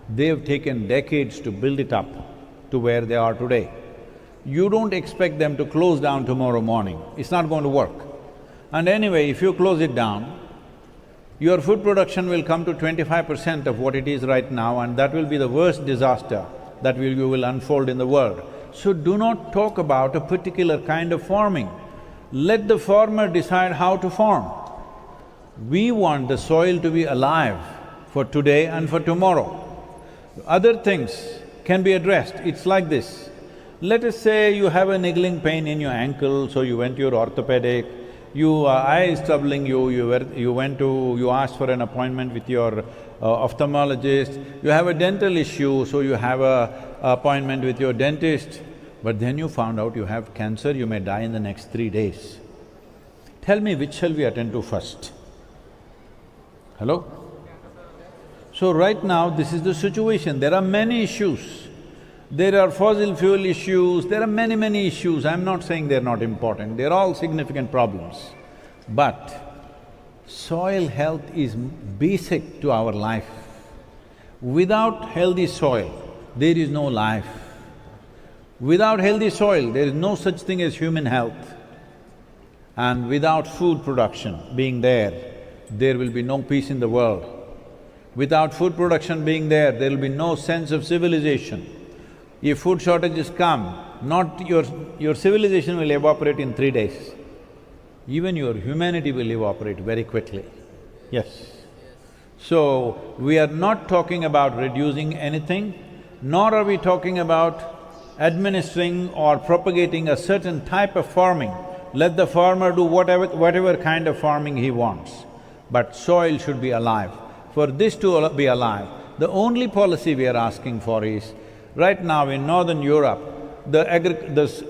They've taken decades to build it up to where they are today. You don't expect them to close down tomorrow morning, it's not going to work. And anyway, if you close it down, your food production will come to 25% of what it is right now, and that will be the worst disaster that you will unfold in the world. So do not talk about a particular kind of farming. Let the farmer decide how to farm. We want the soil to be alive for today and for tomorrow. Other things can be addressed. It's like this. Let us say you have a niggling pain in your ankle, so you went to your orthopedic, eye is troubling you, you asked for an appointment with your ophthalmologist, you have a dental issue, so you have a appointment with your dentist, but then you found out you have cancer, you may die in the next 3 days. Tell me, which shall we attend to first? Hello? So right now, this is the situation. There are many issues. There are fossil fuel issues, there are many issues. I'm not saying they're not important, they're all significant problems. But soil health is basic to our life. Without healthy soil, there is no life. Without healthy soil, there is no such thing as human health. And without food production being there will be no peace in the world. Without food production being there will be no sense of civilization. If food shortages come, your civilization will evaporate in 3 days. Even your humanity will evaporate very quickly. Yes. So, we are not talking about reducing anything, nor are we talking about administering or propagating a certain type of farming. Let the farmer do whatever kind of farming he wants. But soil should be alive. For this to be alive, the only policy we are asking for is, right now in Northern Europe, the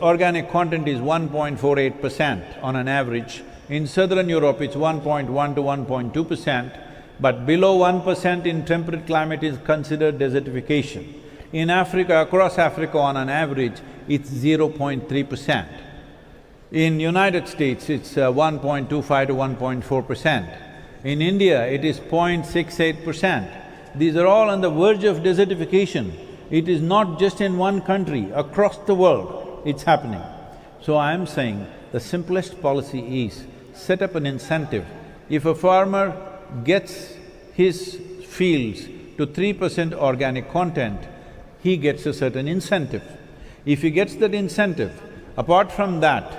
organic content is 1.48% on an average. In Southern Europe, it's 1.1 to 1.2%, but below 1% in temperate climate is considered desertification. In Africa, across Africa on an average, it's 0.3%. In United States, it's 1.25 to 1.4%. In India, it is 0.68%. These are all on the verge of desertification. It is not just in one country, across the world it's happening. So I am saying the simplest policy is set up an incentive. If a farmer gets his fields to 3% organic content, he gets a certain incentive. If he gets that incentive, apart from that,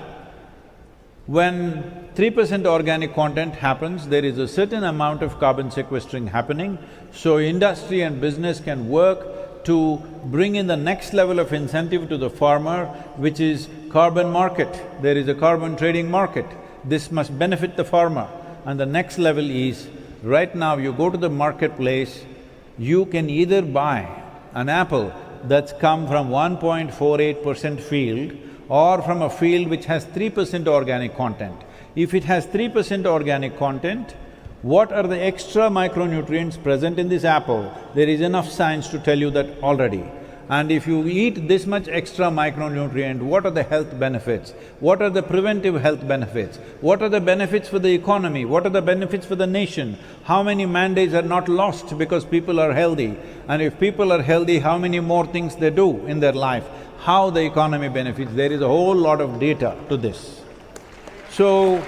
when 3% organic content happens, there is a certain amount of carbon sequestering happening, so industry and business can work to bring in the next level of incentive to the farmer, which is carbon market. There is a carbon trading market. This must benefit the farmer. And the next level is, right now you go to the marketplace, you can either buy an apple that's come from 1.48% field or from a field which has 3% organic content. If it has 3% organic content, what are the extra micronutrients present in this apple? There is enough science to tell you that already. And if you eat this much extra micronutrient, what are the health benefits? What are the preventive health benefits? What are the benefits for the economy? What are the benefits for the nation? How many man-days are not lost because people are healthy? And if people are healthy, how many more things they do in their life? How the economy benefits? There is a whole lot of data to this. So,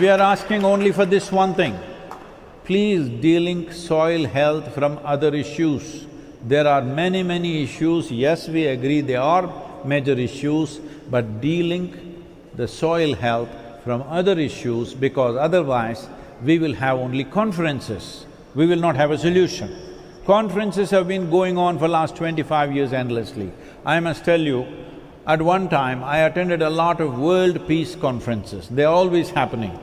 we are asking only for this one thing. Please de-link soil health from other issues. There are many issues, yes, we agree they are major issues, but de-link the soil health from other issues, because otherwise we will have only conferences, we will not have a solution. Conferences have been going on for last 25 years endlessly. I must tell you, at one time I attended a lot of world peace conferences, they're always happening.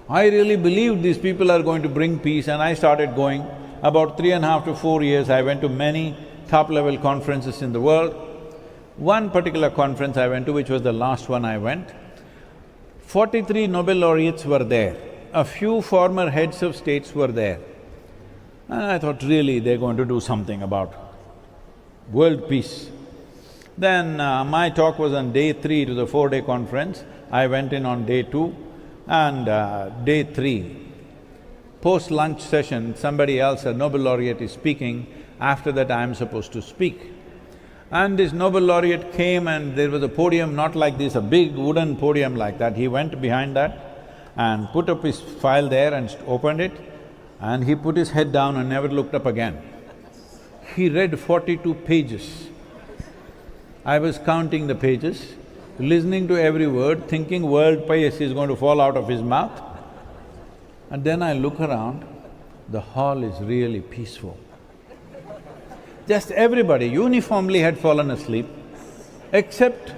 I really believed these people are going to bring peace and I started going. About 3.5 to 4 years, I went to many top-level conferences in the world. One particular conference I went to, which was the last one I went, 43 Nobel laureates were there, a few former heads of states were there. And I thought, really, they're going to do something about world peace. Then my talk was on day 3 to the 4-day conference. I went in on day 2. And day 3, post-lunch session, somebody else, a Nobel laureate, is speaking. After that, I am supposed to speak. And this Nobel laureate came and there was a podium not like this, a big wooden podium like that. He went behind that and put up his file there and opened it, and he put his head down and never looked up again. He read 42 pages. I was counting the pages, listening to every word, thinking world peace is going to fall out of his mouth. And then I look around, the hall is really peaceful. Just everybody uniformly had fallen asleep, except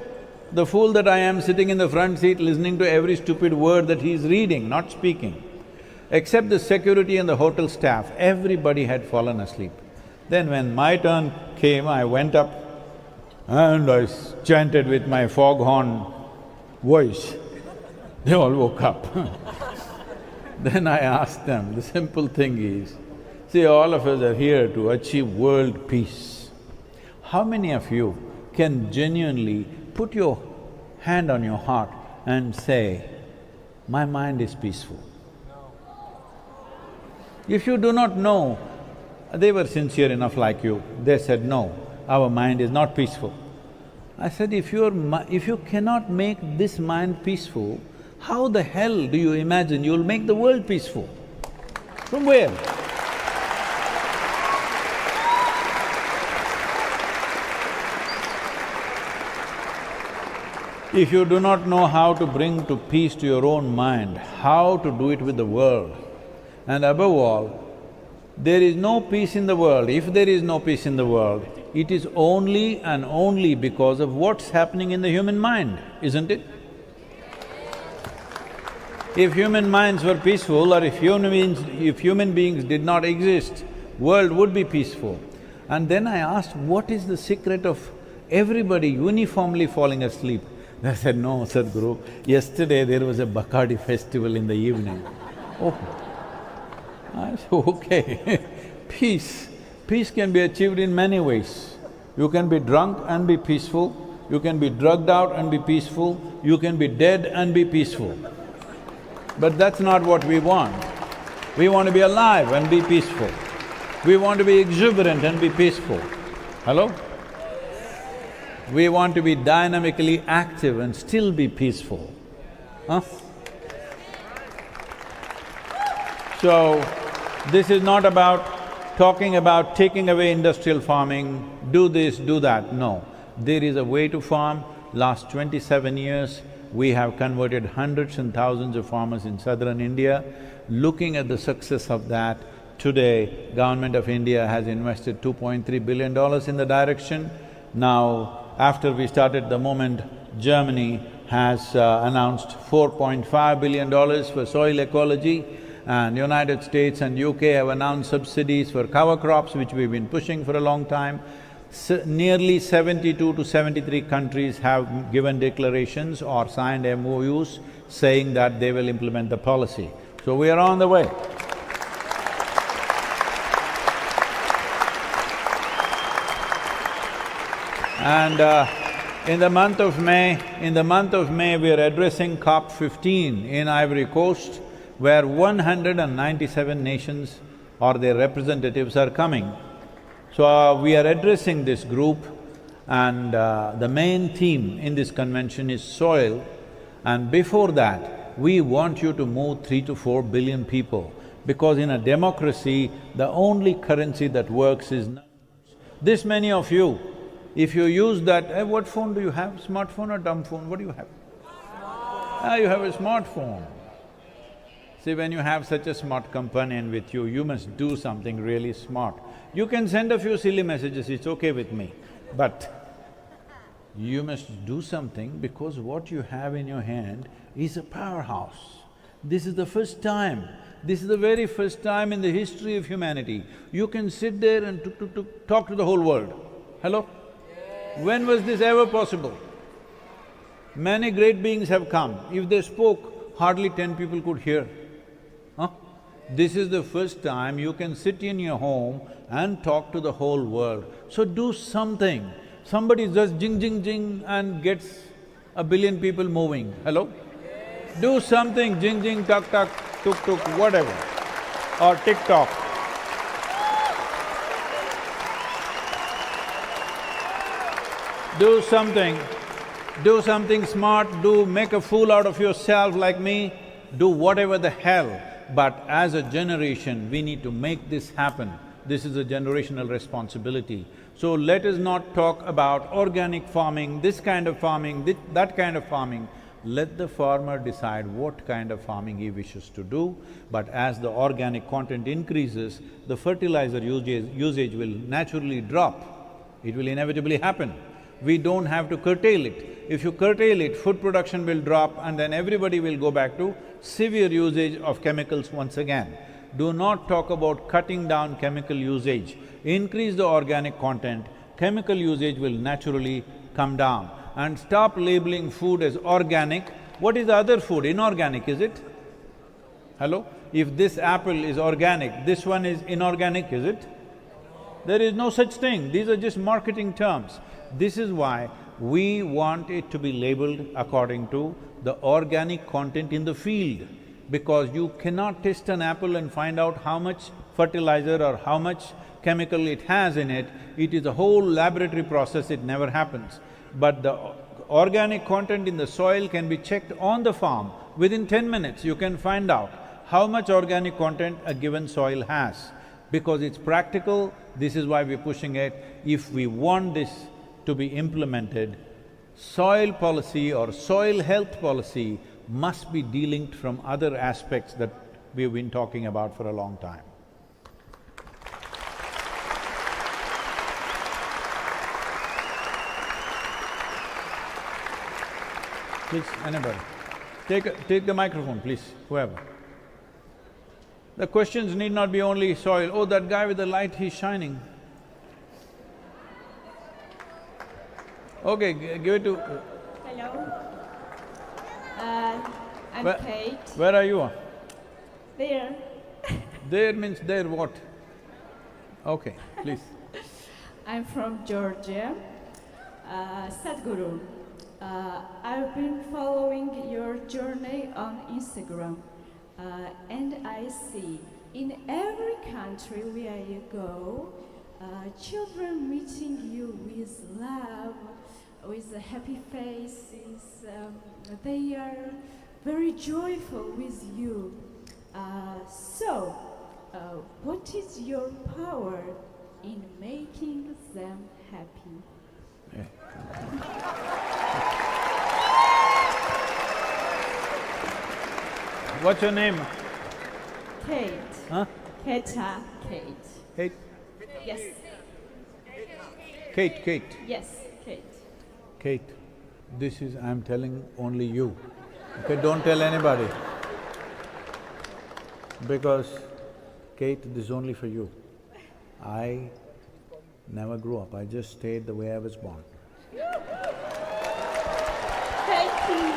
the fool that I am sitting in the front seat listening to every stupid word that he is reading, not speaking. Except the security and the hotel staff, everybody had fallen asleep. Then when my turn came, I went up and I chanted with my foghorn voice. They all woke up. Then I asked them, the simple thing is, see, all of us are here to achieve world peace. How many of you can genuinely put your hand on your heart and say, my mind is peaceful? If you do not know, they were sincere enough like you, they said, no, our mind is not peaceful. I said, if you cannot make this mind peaceful, how the hell do you imagine you'll make the world peaceful? From where? If you do not know how to bring to peace to your own mind, how to do it with the world, and above all, there is no peace in the world. If there is no peace in the world, it is only and only because of what's happening in the human mind, isn't it? If human minds were peaceful, or if human beings did not exist, world would be peaceful. And then I asked, what is the secret of everybody uniformly falling asleep? They said, no, Sadhguru, yesterday there was a Bacardi festival in the evening. Oh, I said, okay, peace. Peace can be achieved in many ways. You can be drunk and be peaceful, you can be drugged out and be peaceful, you can be dead and be peaceful. But that's not what we want. We want to be alive and be peaceful. We want to be exuberant and be peaceful. Hello? We want to be dynamically active and still be peaceful. Huh? So, this is not about talking about taking away industrial farming, do this, do that, no. There is a way to farm. Last 27 years, we have converted hundreds and thousands of farmers in southern India. Looking at the success of that, today, Government of India has invested $2.3 billion in the direction. Now, after we started the movement, Germany has announced $4.5 billion for soil ecology, and United States and UK have announced subsidies for cover crops, which we've been pushing for a long time. Nearly 72 to 73 countries have given declarations or signed MOUs saying that they will implement the policy. So we are on the way. And in the month of May, we are addressing COP15 in Ivory Coast, where 197 nations or their representatives are coming. So we are addressing this group, and the main theme in this convention is soil. And before that, we want you to move 3 to 4 billion people, because in a democracy, the only currency that works is numbers. This many of you, if you use that… what phone do you have? Smartphone or dumb phone? What do you have? You have a smartphone. See, when you have such a smart companion with you, you must do something really smart. You can send a few silly messages, it's okay with me, but you must do something, because what you have in your hand is a powerhouse. This is the first time, this is the very first time in the history of humanity, you can sit there and talk to the whole world. Hello? When was this ever possible? Many great beings have come. If they spoke, hardly 10 people could hear. Huh? This is the first time you can sit in your home and talk to the whole world. So do something. Somebody just jing jing jing and gets a billion people moving. Hello? Do something, jing jing, tuck tuck, tuk tuk, whatever, or TikTok. Do something smart, make a fool out of yourself like me, do whatever the hell. But as a generation, we need to make this happen. This is a generational responsibility. So let us not talk about organic farming, this kind of farming, that kind of farming. Let the farmer decide what kind of farming he wishes to do, but as the organic content increases, the fertilizer usage will naturally drop. It will inevitably happen. We don't have to curtail it. If you curtail it, food production will drop and then everybody will go back to severe usage of chemicals once again. Do not talk about cutting down chemical usage. Increase the organic content, chemical usage will naturally come down. And stop labeling food as organic. What is the other food? Inorganic, is it? Hello? If this apple is organic, this one is inorganic, is it? There is no such thing, these are just marketing terms. This is why we want it to be labeled according to the organic content in the field, because you cannot test an apple and find out how much fertilizer or how much chemical it has in it. It is a whole laboratory process, it never happens. But the organic content in the soil can be checked on the farm. Within 10 minutes, you can find out how much organic content a given soil has. Because it's practical, this is why we're pushing it. If we want this to be implemented, soil policy or soil health policy must be delinked from other aspects that we've been talking about for a long time. Please, anybody. Take the microphone, please, whoever. The questions need not be only soil. Oh, that guy with the light, he's shining. Okay, give it to… Hello. I'm Kate. Where are you? There. There means there what? Okay, please. I'm from Georgia. Sadhguru, I've been following your journey on Instagram, and I see in every country where you go, children meeting you with love, with happy faces. They are very joyful with you. So, what is your power in making them happy? What's your name? Kate. Huh? Keta. Kate. Kate? Yes. Kate. Yes, Kate. Kate, this is… I'm telling only you, okay? Don't tell anybody. Because, Kate, this is only for you. I never grew up, I just stayed the way I was born. Thank you.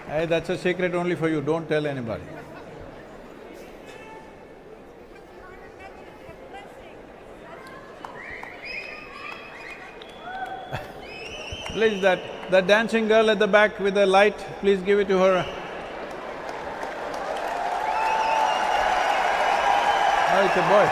Hey, that's a secret only for you, don't tell anybody. Please, that dancing girl at the back with the light, please give it to her. Oh, it's a boy.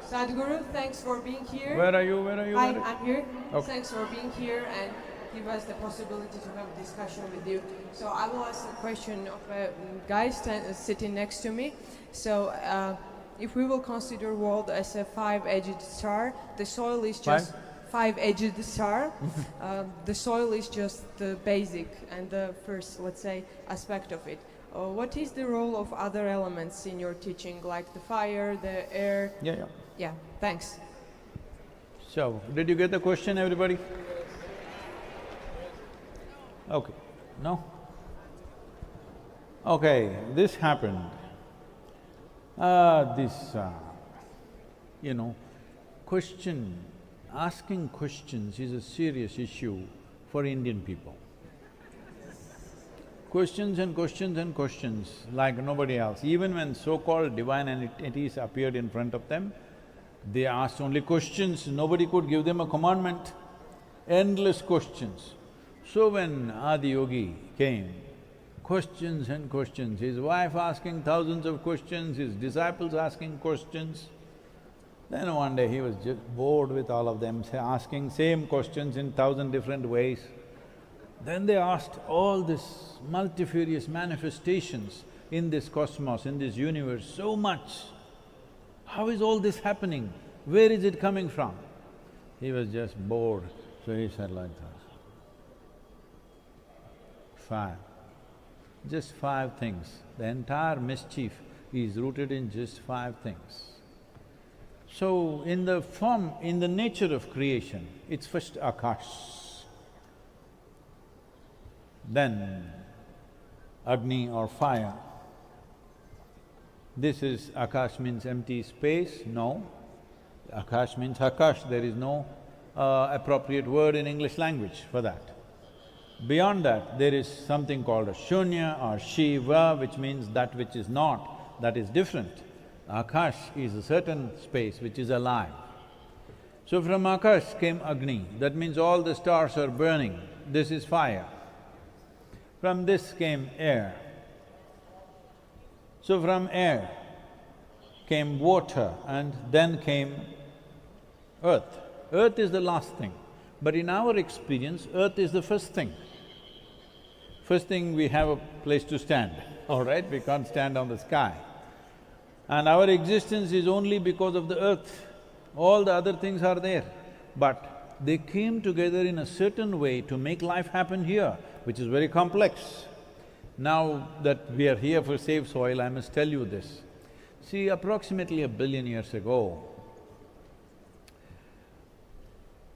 Sadhguru, thanks for being here. Where are you? Where are you? Hi, I'm here. Okay. Thanks for being here and give us the possibility to have a discussion with you. So I will ask a question of a guy sitting next to me. So if we will consider world as a five-edged star, the soil is just five-edged star. The soil is just the basic and the first, let's say, aspect of it. What is the role of other elements in your teaching, like the fire, the air? Yeah, thanks. So, did you get the question, everybody? Okay. No? Okay, this happened. Asking questions is a serious issue for Indian people. Questions and questions and questions like nobody else. Even when so-called divine entities appeared in front of them, they asked only questions, nobody could give them a commandment. Endless questions. So when Adiyogi came, questions and questions, his wife asking thousands of questions, his disciples asking questions. Then one day he was just bored with all of them, asking same questions in 1,000 different ways. Then they asked all these multifarious manifestations in this cosmos, in this universe, so much. How is all this happening? Where is it coming from? He was just bored, so he said like this. Just five things. The entire mischief is rooted in just five things. So, in the nature of creation, it's first Akash, then Agni or fire. This is… Akash means empty space? No. Akash means Akash, there is no appropriate word in English language for that. Beyond that, there is something called a Shunya or Shiva, which means that which is not, that is different. Akash is a certain space which is alive. So from Akash came Agni, that means all the stars are burning, this is fire. From this came air. So from air came water and then came earth. Earth is the last thing, but in our experience, earth is the first thing. First thing, we have a place to stand, all right? We can't stand on the sky. And our existence is only because of the earth. All the other things are there, but they came together in a certain way to make life happen here, which is very complex. Now that we are here for Save Soil, I must tell you this. See, approximately 1 billion years ago,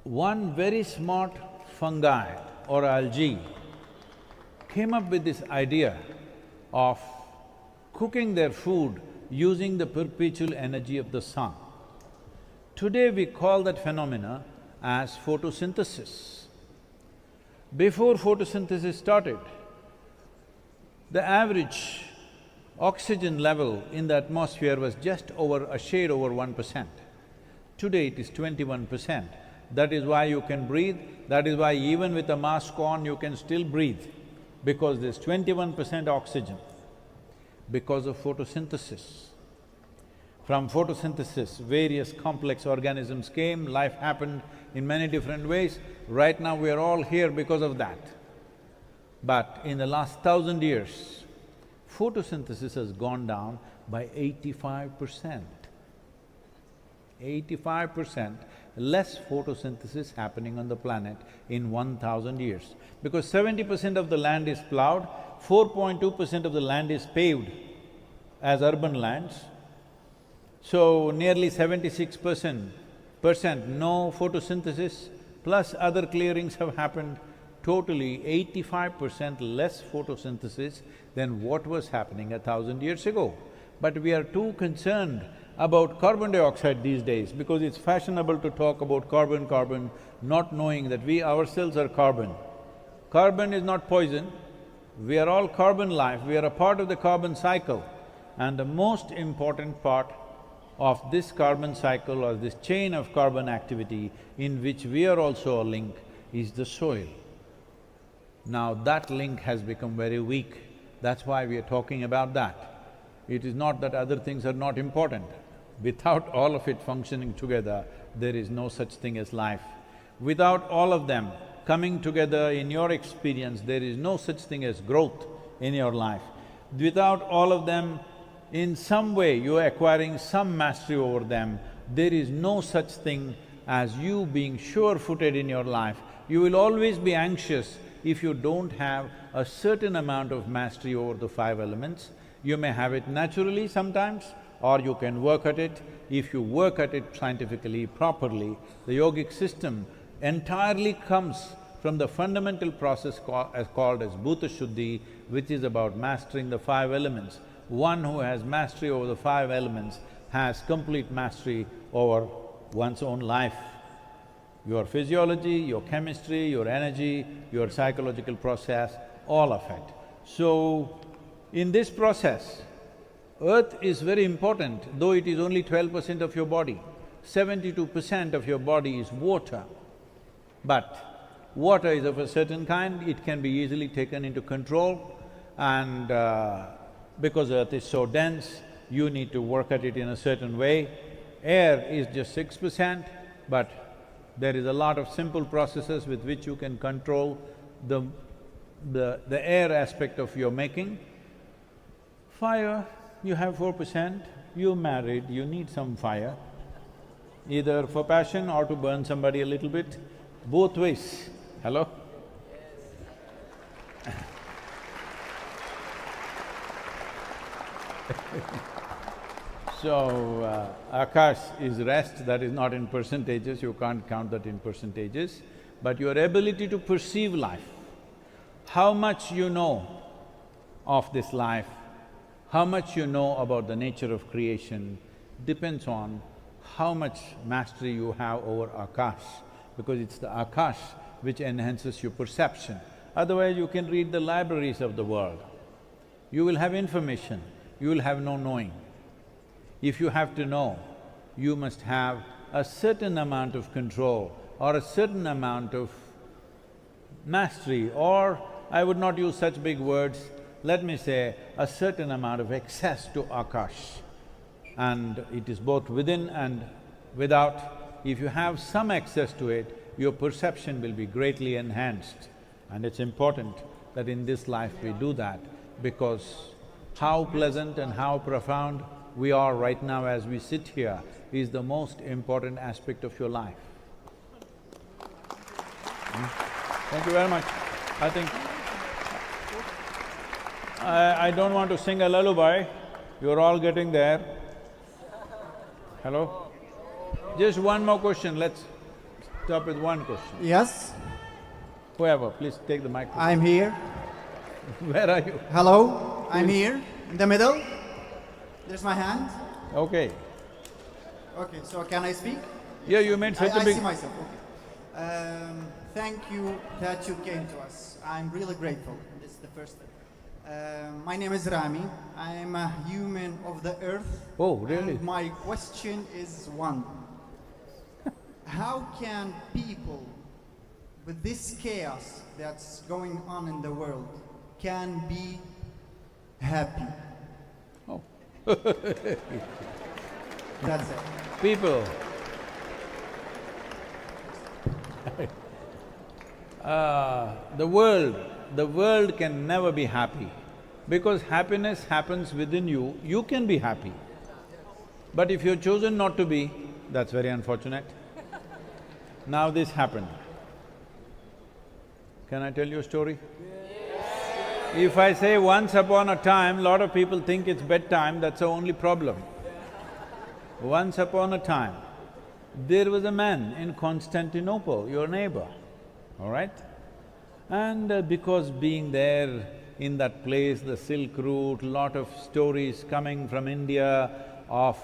one very smart fungi or algae came up with this idea of cooking their food using the perpetual energy of the sun. Today we call that phenomena as photosynthesis. Before photosynthesis started, the average oxygen level in the atmosphere was just over a shade over 1%. Today it is 21%. That is why you can breathe, that is why even with a mask on you can still breathe, because there's 21% oxygen because of photosynthesis. From photosynthesis, various complex organisms came, life happened in many different ways. Right now we are all here because of that. But in the last 1,000 years, photosynthesis has gone down by 85%. 85% less photosynthesis happening on the planet in 1,000 years. Because 70% of the land is plowed, 4.2% of the land is paved as urban lands. So nearly 76% no photosynthesis, plus other clearings have happened. Totally 85% less photosynthesis than what was happening 1,000 years ago. But we are too concerned about carbon dioxide these days because it's fashionable to talk about carbon, not knowing that we ourselves are carbon. Carbon is not poison, we are all carbon life, we are a part of the carbon cycle. And the most important part of this carbon cycle or this chain of carbon activity in which we are also a link is the soil. Now that link has become very weak, that's why we are talking about that. It is not that other things are not important. Without all of it functioning together, there is no such thing as life. Without all of them coming together in your experience, there is no such thing as growth in your life. Without all of them, in some way you are acquiring some mastery over them, there is no such thing as you being sure-footed in your life. You will always be anxious if you don't have a certain amount of mastery over the five elements. You may have it naturally sometimes, or you can work at it. If you work at it scientifically, properly, the yogic system entirely comes from the fundamental process called as Bhuta Shuddhi, which is about mastering the five elements. One who has mastery over the five elements has complete mastery over one's own life. Your physiology, your chemistry, your energy, your psychological process, all of it. So, in this process, earth is very important, though it is only 12% of your body. 72% of your body is water. But water is of a certain kind, it can be easily taken into control, and because earth is so dense, you need to work at it in a certain way. Air is just 6%, but there is a lot of simple processes with which you can control the air aspect of your making. Fire, you have 4%, you're married, you need some fire, either for passion or to burn somebody a little bit, both ways. Hello? So, Akash is rest, that is not in percentages, you can't count that in percentages, but your ability to perceive life, how much you know of this life, how much you know about the nature of creation depends on how much mastery you have over Akash, because it's the Akash which enhances your perception. Otherwise, you can read the libraries of the world. You will have information, you will have no knowing. If you have to know, you must have a certain amount of control or a certain amount of mastery, or I would not use such big words, let me say a certain amount of access to Akash. And it is both within and without. If you have some access to it, your perception will be greatly enhanced. And it's important that in this life we do that, because how pleasant and how profound we are right now as we sit here is the most important aspect of your life. Thank you very much. I think… I don't want to sing a lullaby, you're all getting there. Hello? Just one more question, let's stop with one question. Yes? Whoever, please take the microphone. I'm here. Where are you? Hello, I'm here, in the middle. There's my hand. Okay. Okay, so can I speak? Yeah, you made such a big… I see myself, okay. Thank you that you came to us. I'm really grateful. This is the first thing. My name is Rami. I'm a human of the earth. Oh, really? And my question is one. How can people, with this chaos that's going on in the world, can be happy? Oh. That's it. People. The world can never be happy, because happiness happens within you, you can be happy. But if you've chosen not to be, that's very unfortunate. Now this happened. Can I tell you a story? If I say once upon a time, lot of people think it's bedtime, that's the only problem. Once upon a time, there was a man in Constantinople, your neighbor, all right? And because being there in that place, the Silk Route, lot of stories coming from India of,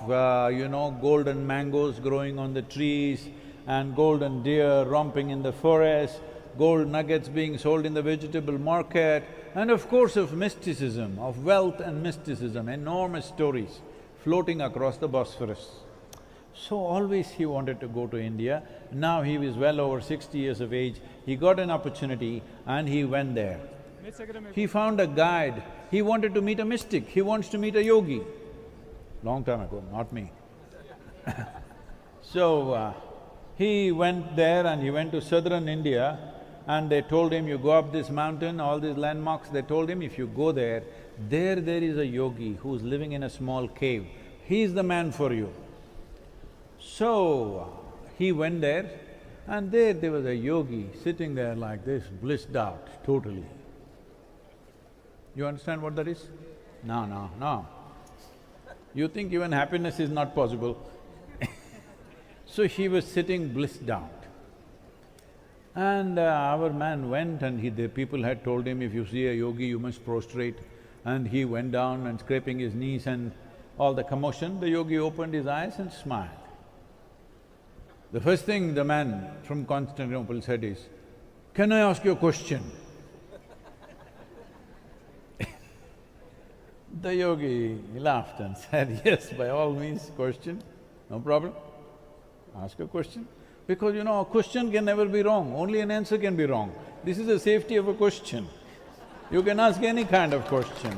golden mangoes growing on the trees and golden deer romping in the forest, gold nuggets being sold in the vegetable market, and of course of mysticism, of wealth and mysticism, enormous stories floating across the Bosphorus. So always he wanted to go to India. Now he was well over 60 years of age, he got an opportunity and he went there. He found a guide, he wanted to meet a mystic, he wants to meet a yogi. Long time ago, not me. So, he went there and he went to southern India and they told him, you go up this mountain, all these landmarks, they told him, if you go there, there is a yogi who's living in a small cave. He's the man for you. So, he went there and there was a yogi sitting there like this, blissed out totally. You understand what that is? No. You think even happiness is not possible. So he was sitting blissed out. And our man went and the people had told him, if you see a yogi, you must prostrate. And he went down and scraping his knees and all the commotion, the yogi opened his eyes and smiled. The first thing the man from Constantinople said is, "Can I ask you a question?" The yogi laughed and said, "Yes, by all means, question, no problem. Ask a question." Because you know, a question can never be wrong, only an answer can be wrong. This is the safety of a question. You can ask any kind of question.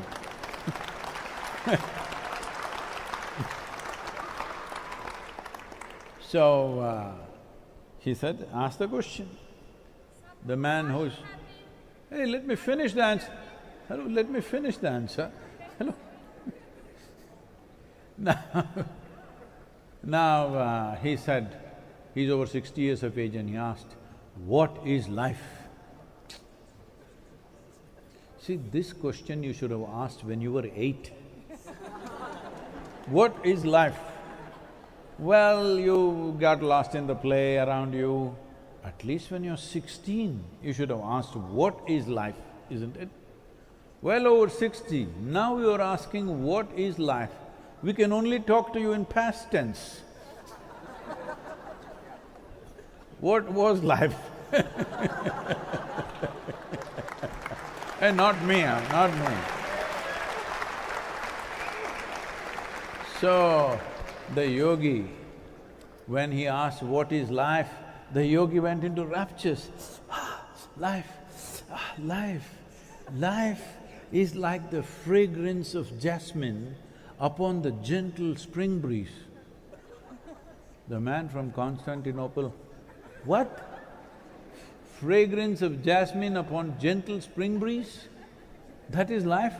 So, he said, ask the question. The man who's… Hey, let me finish the answer. Hello, let me finish the answer. Hello. Now, he said, he's over 60 years of age and he asked, what is life? See, this question you should have asked when you were 8. What is life? Well, you got lost in the play around you. At least when you're 16, you should have asked, what is life, isn't it? Well over 60, now you're asking, what is life? We can only talk to you in past tense. What was life? Hey, not me, not me. So, the yogi, when he asked what is life, the yogi went into raptures. Life, life is like the fragrance of jasmine upon the gentle spring breeze. The man from Constantinople, what? Fragrance of jasmine upon gentle spring breeze? That is life?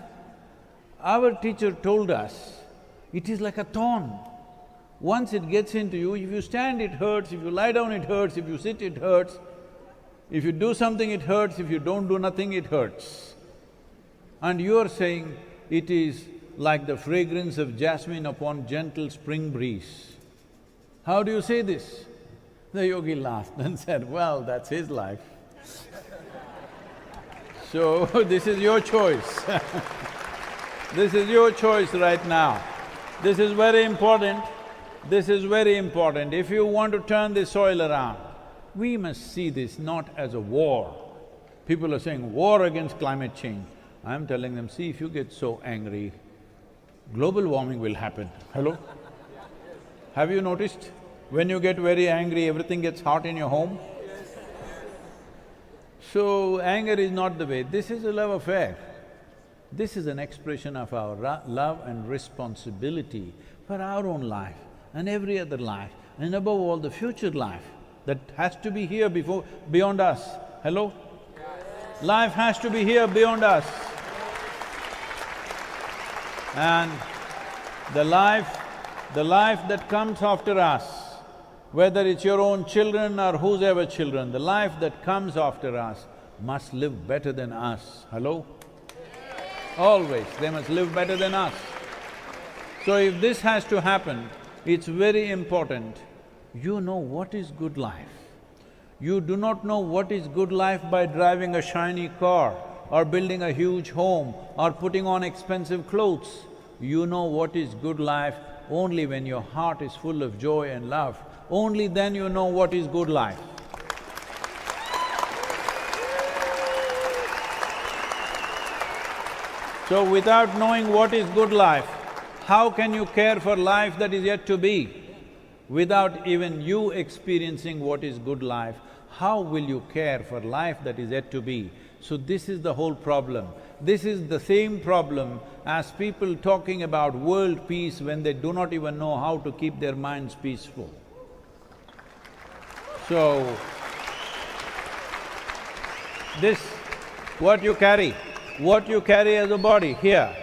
Our teacher told us, it is like a thorn. Once it gets into you, if you stand it hurts, if you lie down it hurts, if you sit it hurts, if you do something it hurts, if you don't do nothing it hurts. And you are saying it is like the fragrance of jasmine upon gentle spring breeze. How do you say this? The yogi laughed and said, well, that's his life. So, this is your choice. This is your choice right now. This is very important. This is very important. If you want to turn the soil around, we must see this not as a war. People are saying, war against climate change. I'm telling them, see, if you get so angry, global warming will happen. Hello? Have you noticed? When you get very angry, everything gets hot in your home? So, anger is not the way, this is a love affair. This is an expression of our love and responsibility for our own life and every other life, and above all the future life that has to be here beyond us. Hello? Life has to be here beyond us. And the life that comes after us, whether it's your own children or whose ever children, the life that comes after us must live better than us. Hello? Always, they must live better than us. So if this has to happen, it's very important you know what is good life. You do not know what is good life by driving a shiny car or building a huge home or putting on expensive clothes. You know what is good life only when your heart is full of joy and love. Only then you know what is good life. So without knowing what is good life, how can you care for life that is yet to be? Without even you experiencing what is good life, how will you care for life that is yet to be? So this is the whole problem. This is the same problem as people talking about world peace when they do not even know how to keep their minds peaceful. So, this, what you carry as a body here,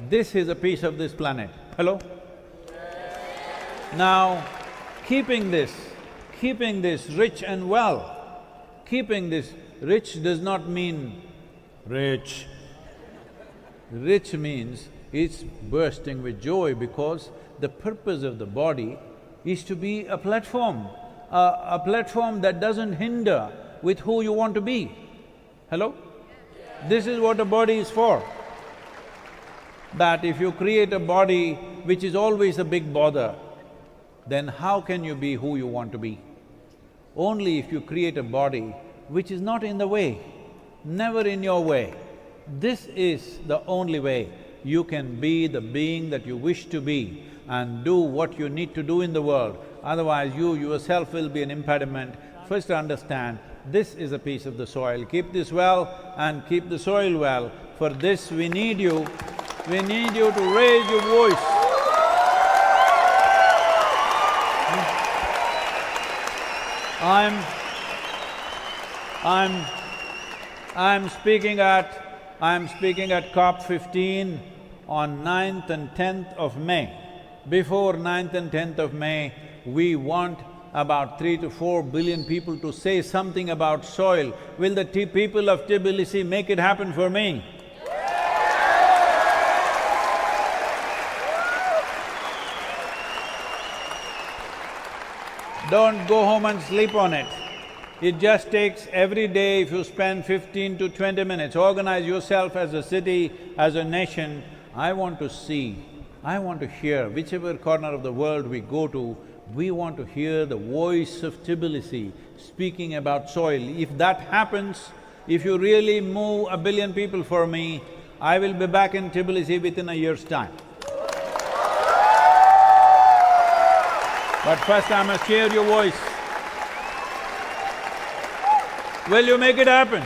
this is a piece of this planet. Hello? Now, keeping this rich and well, keeping this rich does not mean rich. Rich means it's bursting with joy because the purpose of the body is to be a platform that doesn't hinder with who you want to be. Hello? This is what a body is for. That if you create a body which is always a big bother, then how can you be who you want to be? Only if you create a body which is not in the way, never in your way. This is the only way you can be the being that you wish to be and do what you need to do in the world. Otherwise, you yourself will be an impediment. First understand, this is a piece of the soil. Keep this well and keep the soil well. For this, we need you to raise your voice. I'm speaking at COP15 on 9th and 10th of May. Before 9th and 10th of May, we want about 3 to 4 billion people to say something about soil. Will the people of Tbilisi make it happen for me? Don't go home and sleep on it. It just takes every day, if you spend 15 to 20 minutes, organize yourself as a city, as a nation. I want to see, I want to hear, whichever corner of the world we go to, we want to hear the voice of Tbilisi speaking about soil. If that happens, if you really move 1 billion people for me, I will be back in Tbilisi within a year's time. But first I must hear your voice. Will you make it happen?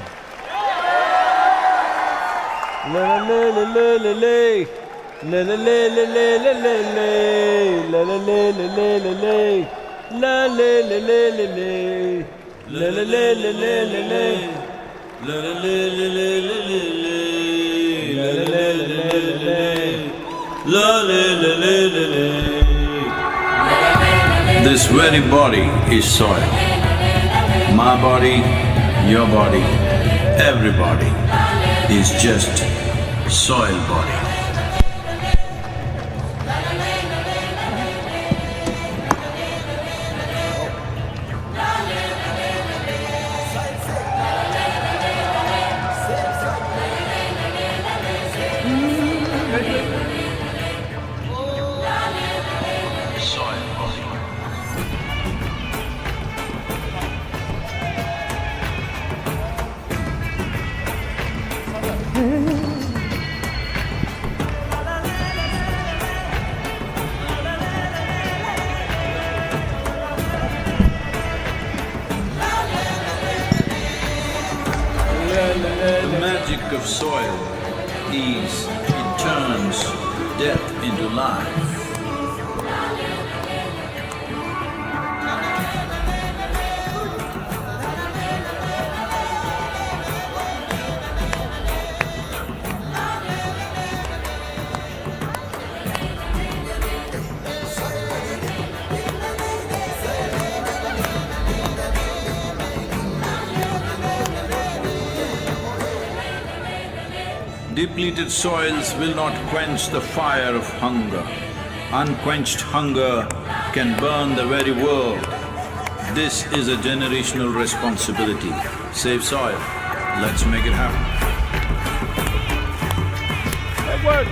La la la la la la. La la la la la la la la. La la la la la la la. La la la la la la. La la la la la la la. La la la la la la la. La la la la la la la. La la la la la la. This very body is soil. My body, your body, everybody is just soil body. The magic of soil is it turns death into life. Depleted soils will not quench the fire of hunger. Unquenched hunger can burn the very world. This is a generational responsibility. Save soil. Let's make it happen. Edward!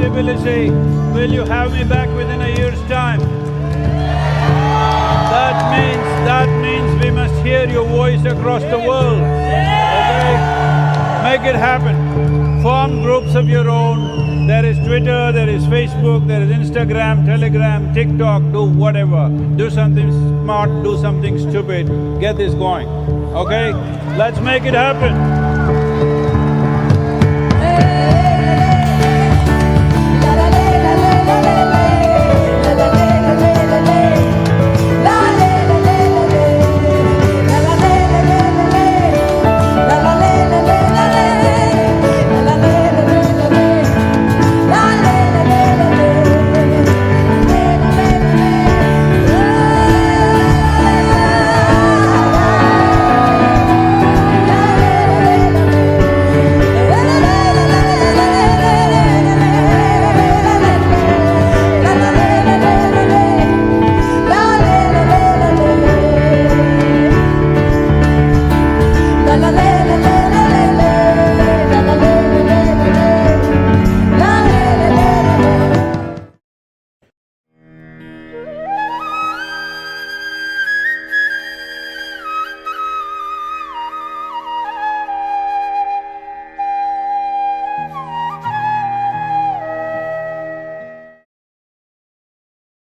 Tbilisi, will you have me back within a year's time? That means we must hear your voice across the world, okay? Make it happen. Form groups of your own. There is Twitter, there is Facebook, there is Instagram, Telegram, TikTok, do whatever. Do something smart, do something stupid, get this going, okay? Let's make it happen.